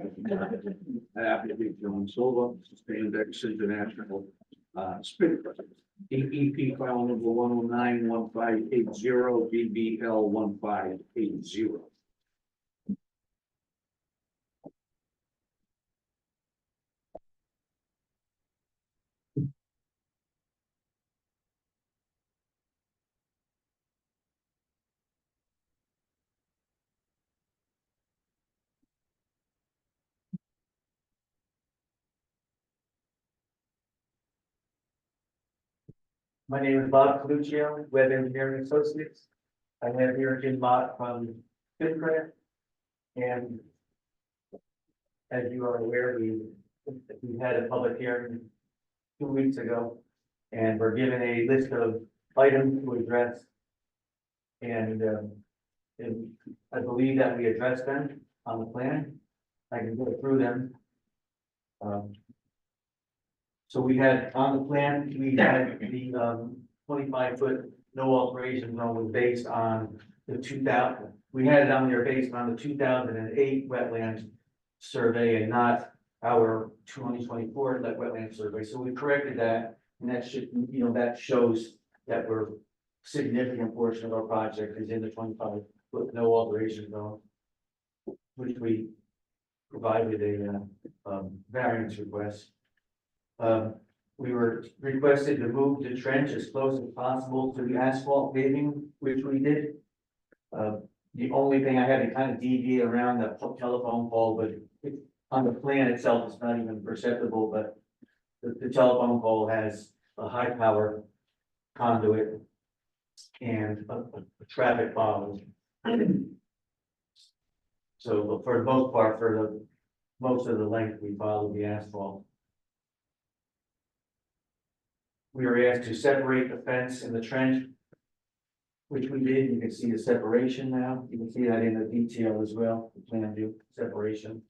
applicant John Silva, Spandex International, Spirit. DEP file number 1091580, BBL 1580. My name is Bob Coluccio, Web Engineering Associates. I have here Jim Mott from FinCredit. And as you are aware, we had a public hearing 2 weeks ago. And we're given a list of items to address. And I believe that we addressed them on the plan. I can go through them. So we had on the plan, we had the 25-foot no alteration zone was based on the 2000. We had it on there based on the 2008 wetland survey and not our 2024 wetland survey. So we corrected that, and that should, that shows that we're significant portion of our project is in the 25-foot no alteration zone, which we provided a variance request. We were requested to move the trench as close as possible to the asphalt paving, which we did. The only thing I had to kind of deviate around the telephone pole, but on the plan itself, it's not even perceptible, but the telephone pole has a high power conduit and a traffic bollar. So for the most part, for the most of the length, we followed the asphalt. We were asked to separate the fence and the trench, which we did. You can see the separation now. You can see that in the detail as well, the plan view separation.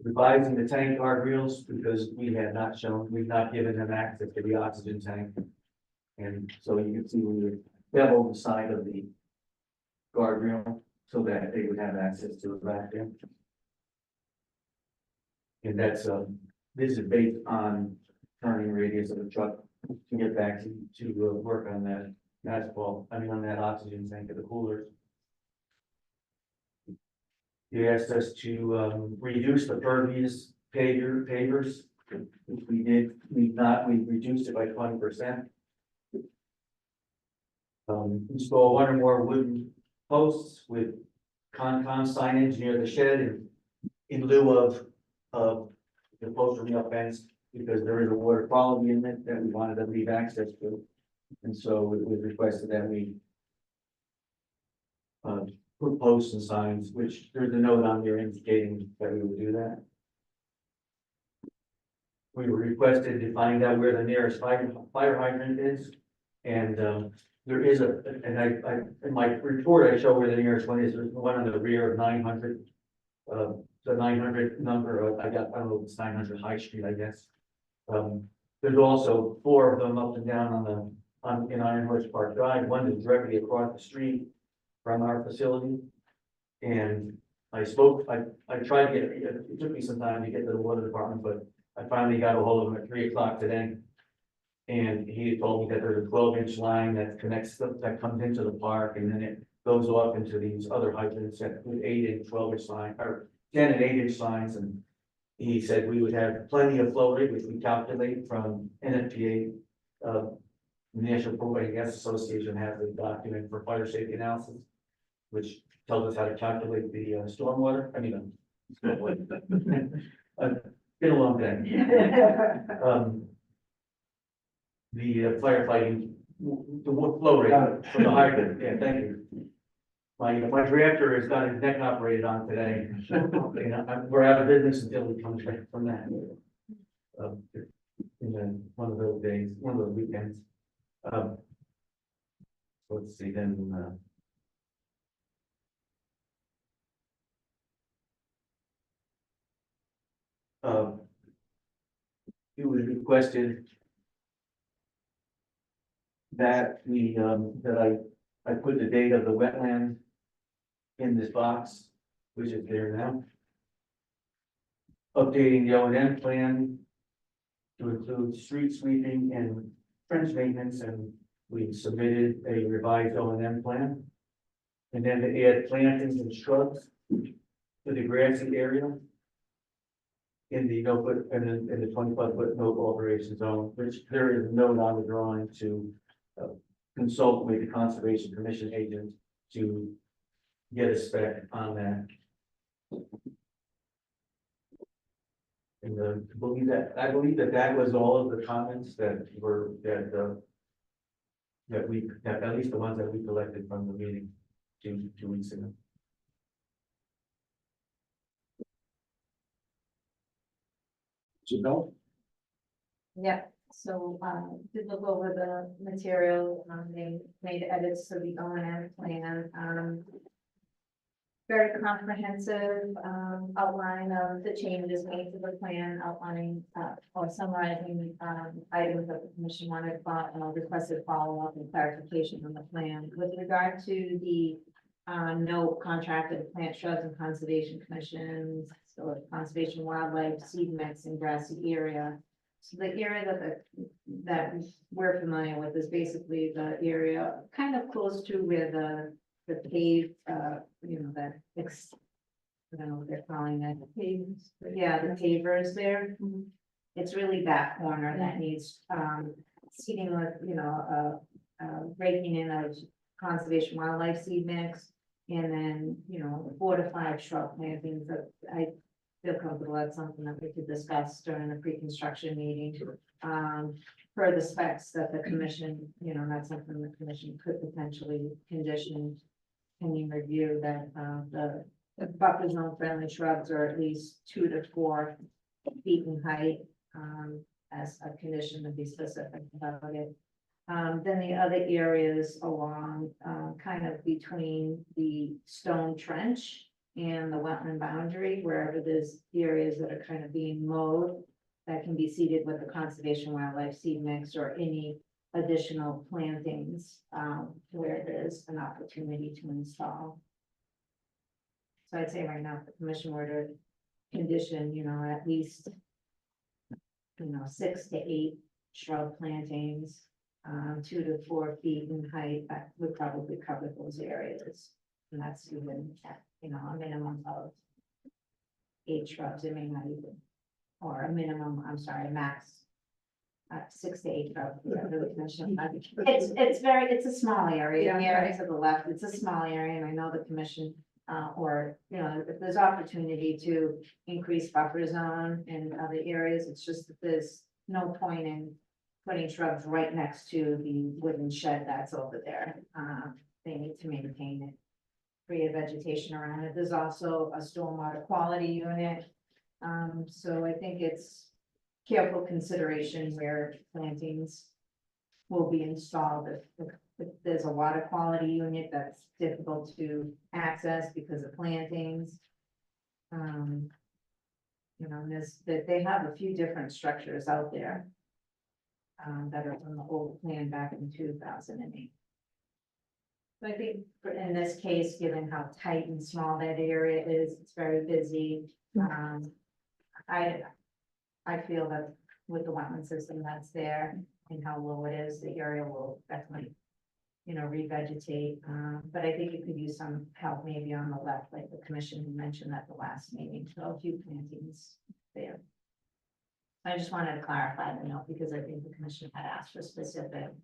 Revising the tank guardrails because we've not given them access to the oxygen tank. And so you can see we beveled the side of the guardrail so that they would have access to it back there. And that's, this is based on turning radius of the truck to get back to work on that asphalt, on that oxygen tank of the coolers. They asked us to, reduce the pervious pavers, which we did. We reduced it by 20%. Install one or more wooden posts with ConCom signage near the shed and in lieu of the post rail fence, because there is a water quality in it that we wanted to leave access to. And so it was requested that we put posts and signs, which there's a note on there indicating that we would do that. We were requested to find out where the nearest fire hydrant is. And there is in my report, I show where the nearest one is. There's one on the rear of 900. The 900 number, I don't know if it's 900 High Street, I guess. There's also 4 of them up and down in Iron Horse Park Drive. One is directly across the street from our facility. And I tried to it took me some time to get to the water department, but I finally got a hold of him at 3 o'clock today. And he had told me that there's a 12-inch line that that comes into the park, and then it goes off into these other hydrants that with 8 and 12-inch line, or 10 and 8-inch lines. And he said we would have plenty of flow rate, which we calculate from NFPA. National Propane Gas Association has a document for fire safety analysis, which tells us how to calculate the stormwater. I mean, been a long day. The firefighting, the flow rate from the hydrant. Yeah, thank you. My drafter has got his neck operated on today. We're out of business until we come back from that. One of those days, one of those weekends. Let's see then. It was requested that I put the date of the wetland in this box, which is there now. Updating the O&M plan to include street sweeping and trench maintenance, and we submitted a revised O&M plan. And then to add plantings and shrubs to the grassy area in the in the 25-foot no alteration zone, which there is a note on the drawing to consult with the Conservation Commission agent to get a spec on that. And I believe that was all of the comments that at least the ones that we collected from the meeting 2 weeks ago. No? Yeah, so, did look over the material, they made edits to the O&M plan, very comprehensive, outline of the changes made to the plan, outlining, or summarizing, items that the commission wanted, requested follow-up and clarification on the plan. With regard to the, no contracted plant shrubs and conservation commissions, so conservation wildlife, seed mix and grassy area. So the area that we're familiar with is basically the area kind of close to where the paved, I don't know what they're calling it. Yeah, the pavers there. It's really that corner that needs, seeding with, raking in of conservation wildlife seed mix. And then, 4 to 5 shrub plantings that I feel comfortable, that's something that we could discuss during the pre-construction meeting. Per the specs that the commission, that's something the commission could potentially condition pending review that, the buffer zone friendly shrubs are at least 2 to 4 feet in height, as a condition to be specific about it. Then the other areas along, kind of between the stone trench and the wetland boundary, wherever there's areas that are kind of being mowed, that can be seeded with the conservation wildlife seed mix or any additional plantings, where there's an opportunity to install. So I'd say right now, if the commission were to condition, at least, 6 to 8 shrub plantings, 2 to 4 feet in height, that would probably cover those areas. And that's even at, a minimum of 8 shrubs, it may not even, or a minimum, I'm sorry, max. 6 to 8 shrubs. It's a small area, the area to the left, it's a small area, and I know the commission or, you know, if there's opportunity to increase buffer zone in other areas, it's just that there's no point in putting shrubs right next to the wooden shed that's over there. They need to maintain it, create vegetation around it. There's also a stormwater quality unit. So I think it's careful consideration where plantings will be installed. If there's a water quality unit that's difficult to access because of plantings. You know, they have a few different structures out there. That are from the old plan back in 2008. So I think in this case, given how tight and small that area is, it's very busy. I feel that with the wetland system that's there and how low it is, the area will definitely, you know, revegetate. But I think it could use some help maybe on the left, like the commission mentioned at the last meeting, so a few plantings there. I just wanted to clarify the note because I think the commission had asked for specific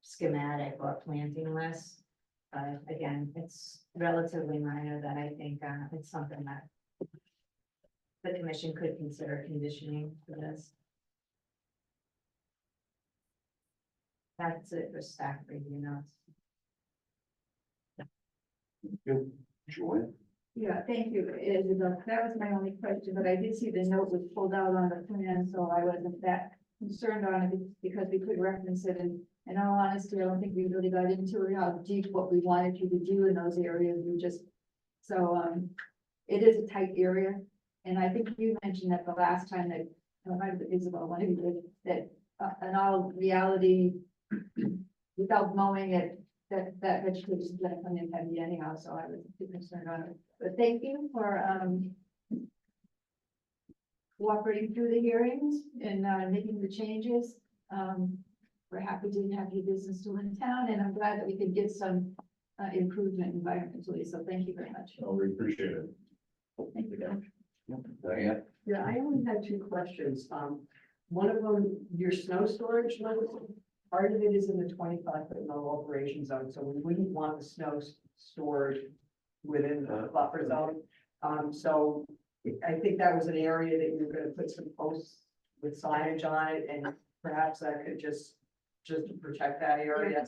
schematic or planting lists. But again, it's relatively minor that I think it's something that the commission could consider conditioning for this. That's it for staff review notes. Joanne? Yeah, thank you, Isabel. That was my only question, but I did see the note was pulled out on the plan, so I wasn't that concerned on it because we could reference it. And in all honesty, I don't think we really got into it, how deep what we wanted you to do in those areas. We just, so, it is a tight area. And I think you mentioned that the last time that, Isabel, one of you did, that in all reality, without mowing it, that vegetation is gonna come in heavy anyhow, so I was too concerned on it. But thank you for cooperating through the hearings and making the changes. We're happy to have your business still in town, and I'm glad that we could get some improvement environmentally, so thank you very much. Oh, we appreciate it. Thank you, Bill. Diane? Yeah, I only had two questions. One of them, your snow storage limit, part of it is in the 25-foot no alteration zone, so we wouldn't want the snow stored within the buffer zone. So I think that was an area that you were gonna put some posts with signage on it, and perhaps that could just to protect that area.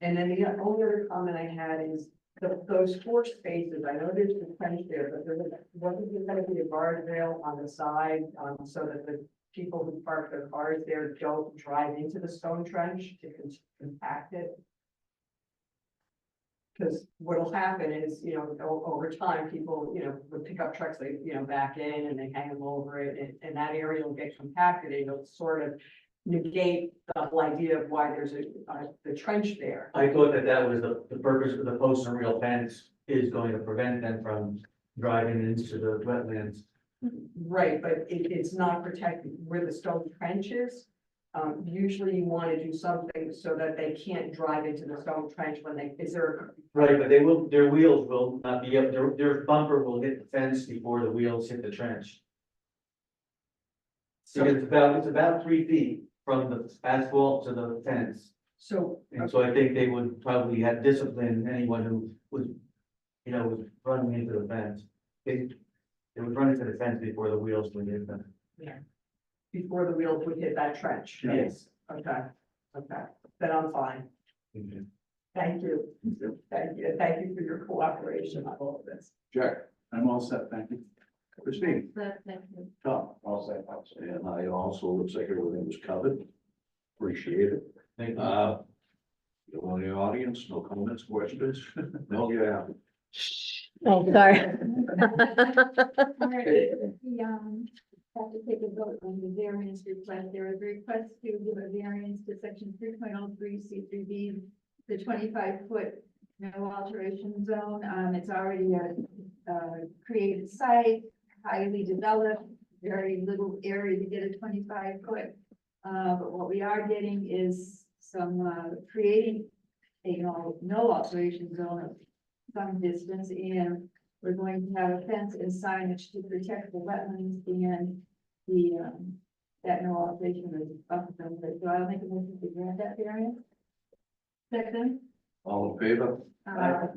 And then the only other comment I had is those 4 spaces, I know there's the trench there, but wasn't there gonna be a guardrail on the side, so that the people who park their cars there don't drive into the stone trench to compact it? Because what'll happen is, you know, over time, people, you know, with pickup trucks, they, you know, back in and they hang them over it, and that area will get compacted, and it'll sort of negate the whole idea of why there's the trench there. I thought that was the purpose of the post and rail fence is going to prevent them from driving into the wetlands. Right, but it's not protected where the stone trench is. Usually you want to do something so that they can't drive into the stone trench when is there? Right, but their wheels will not be able, their bumper will hit the fence before the wheels hit the trench. Because it's about 3 feet from the asphalt to the fence. So, And so I think they would probably have disciplined anyone who was, you know, was running into the fence. They would run into the fence before the wheels would hit them. before the wheels would hit that trench? Yes. Okay, then I'm fine. Thank you. Thank you for your cooperation on all of this. Jack? I'm all set, thank you. Christine? Thank you. Tom? All set. And I also, looks like everything was covered. Appreciate it. Thank you. You in the audience, no comments, questions? No, yeah. Oh, sorry. All right, we have to take a vote on the variance request. There is a request to give a variance to section 3.03 C3B, the 25-foot no alteration zone. It's already a created site, highly developed, very little area to get a 25-foot. But what we are getting is some creating a no alteration zone of some distance, and we're going to have a fence and signage to protect the wetlands and the that no alteration is buffer zone. So I'll make a motion to grant that variance. Second. All in favor? Uh,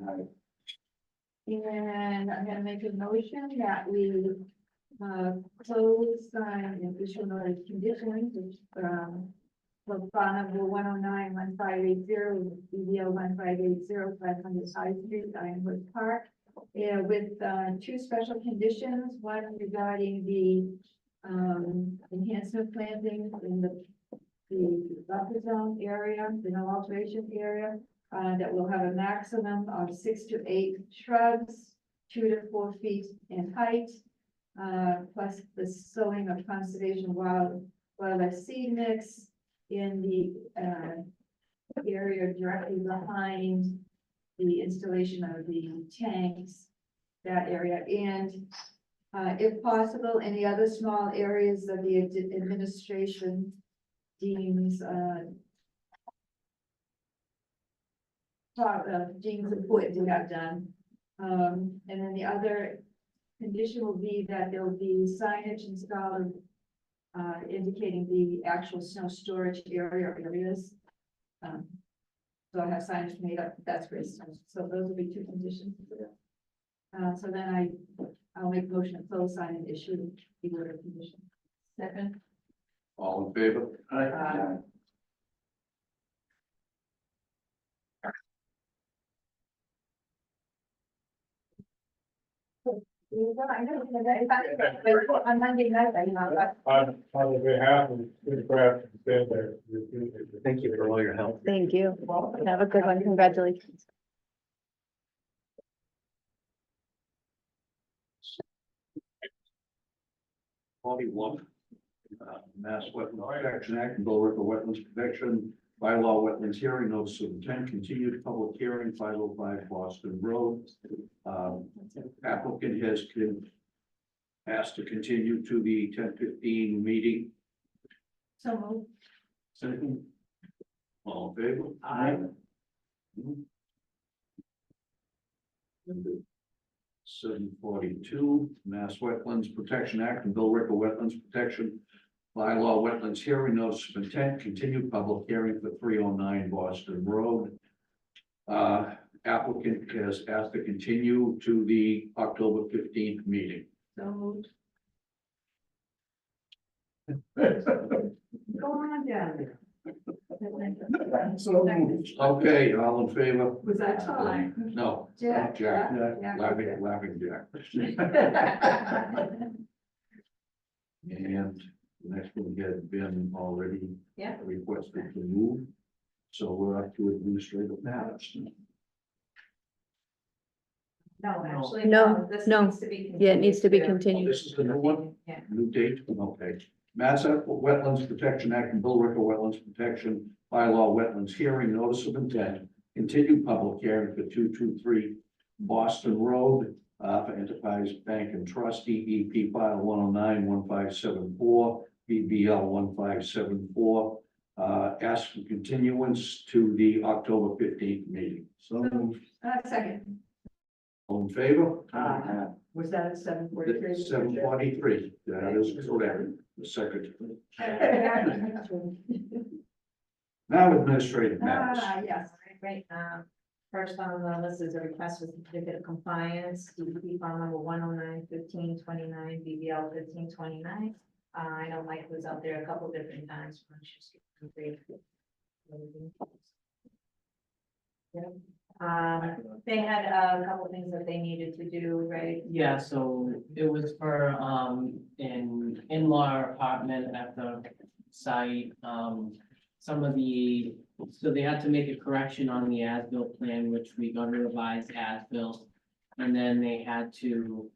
And I'm gonna make a motion that we, close, and issue notice conditions, which, for file number 109-1580, BDL 1580, 500 High Street, Ironwood Park. Yeah, with, two special conditions, one regarding the, enhancement plantings in the buffer zone area, the no alteration area, that will have a maximum of 6 to 8 shrubs, 2 to 4 feet in height, plus the sowing of conservation wildlife seed mix in the, area directly behind the installation of the tanks, that area, and, if possible, any other small areas of the administration deems, deems important to have done. And then the other condition will be that there will be signage installed, indicating the actual snow storage area or areas. So I have signage made up, that's great, so those will be two conditions. So then I'll make a motion to close, sign and issue the order of condition. Second. All in favor? On Monday night, I know, but On behalf of the craft, there. Thank you for all your help. Thank you. Have a good one. Congratulations. Forty-one. Mass Wetland Protection Act and Bill River Wetlands Protection Bylaw Wetlands Hearing Notice of Intent, continued public hearing, 505 Boston Road. Applicant has asked to continue to the 10:15 meeting. so moved. Second. All in favor? Aye. 742, Mass Wetlands Protection Act and Bill River Wetlands Protection Bylaw Wetlands Hearing Notice of Intent, continued public hearing for 309 Boston Road. Applicant has asked to continue to the October 15th meeting. So moved. Go on down there. So moved. Okay, all in favor? Was that time? No. Jack. Jack, Jack. laughing Jack. And the next one had been already Yeah. requested to move. So we're up to administrative matters. No, actually. No, this no. needs to be Yeah, it needs to be too. Oh, continued. this is the new one, Yeah. new date, okay. Mass Wetlands Protection Act and Bill River Wetlands Protection Bylaw Wetlands Hearing Notice of Intent. Continued public hearing for 223 Boston Road, for Enterprise Bank and Trust, DEP file 109-1574, BBL 1574. Ask for continuance to the October 15th meeting. So moved. Second. All in favor? Was that at 7:43? 743, that is correct, the secretary. Now administrative matters. Yes. Great, first on the list is a request for certificate of compliance, DEP file number 109-1529, BBL 1529. I know Mike was out there a couple different times. Why don't you just give him a brief? They had a couple things that they needed to do, right? Yeah, so it was for, an in-law apartment at the site, some of the, so they had to make a correction on the as-built plan, which we got a revised as-built. And then they had to,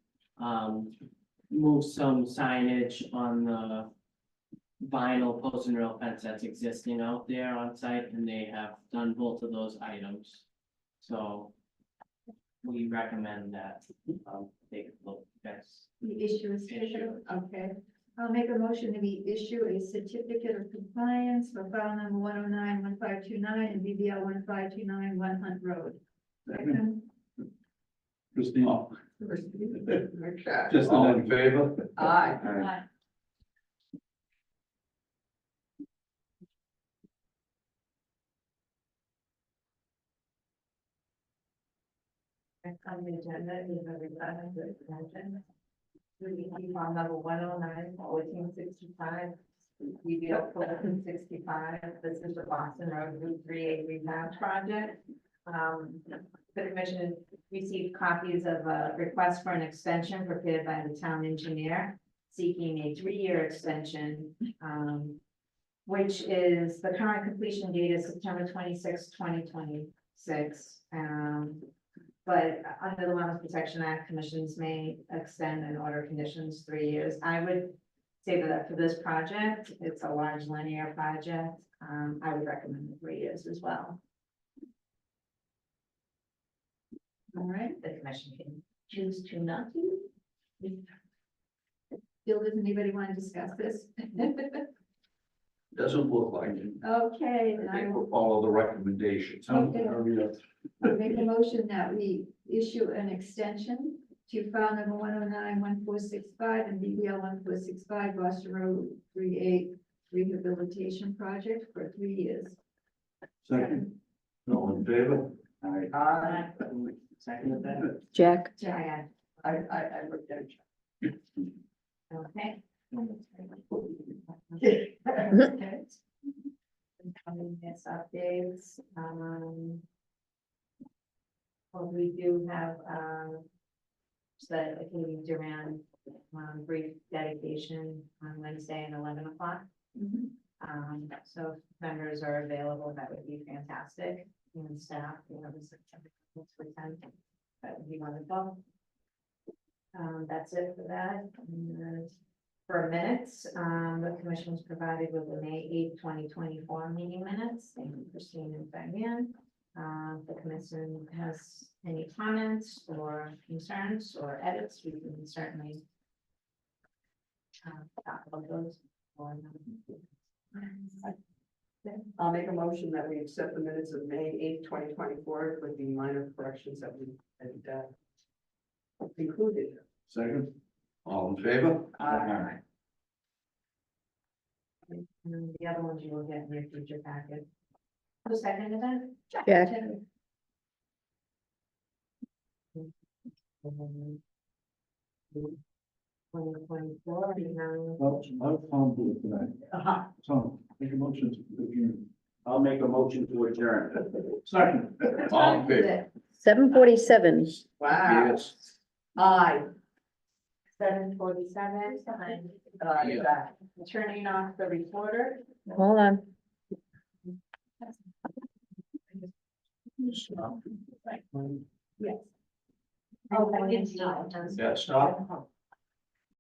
move some signage on the vinyl post and rail fence that's existing out there on site, and they have done both of those items. So we recommend that, take a look, that's. The issue is certificate, okay. I'll make a motion to we issue a certificate of compliance for file number 109-1529 and BBL 1529 One Hunt Road. Second. Christine, Okay. just all in favor? Aye. Aye. On the agenda, you have a request for extension. On level 109, 1465, DBL 1465, this is the Boston Road Route 38 rehab project. The commission received copies of a request for an extension prepared by the town engineer seeking a 3-year extension, which is, the current completion date is September 26, 2026. But under the Wetlands Protection Act, commissions may extend and order conditions 3 years. I would say that for this project, it's a large linear project. I would recommend 3 years as well. All right, the commission can choose to not to. Bill, does anybody want to discuss this? Doesn't look like it. Okay, then I I think will we'll follow the recommendations. Okay. make a motion that we issue an extension to file number 109-1465 and BBL 1465 Boston Road 38 rehabilitation project for 3 years. Second. All in favor? Aye. Second of that. Jack, Yeah, I looked at it. okay. Okay. Coming this updates, well, we do have, the Katie Duran, brief dedication on Wednesday at 11 o'clock. So if members are available, that would be fantastic, and staff, this for 10, that would be wonderful. That's it for that. And for minutes, the commission was provided with the May 8th, 2024 meeting minutes. Thank you, Christine and Diane. The commission has any comments or concerns or edits, we can certainly talk about those. I'll make a motion that we accept the minutes of May 8th, 2024 with the minor corrections that we had included. Second. All in favor? Aye. And the other ones you will get in your future packet. Who seconded that? Jack. 2024, I'll Tom do it tonight. Tom, make a motion to adjourn. I'll make a motion to adjourn. Second. All in favor? 7:47. Wow. Yes. Aye. 7:47. Yeah. Turning off the recorder. Hold on. Yes. Oh, I didn't see it. Yeah, stop.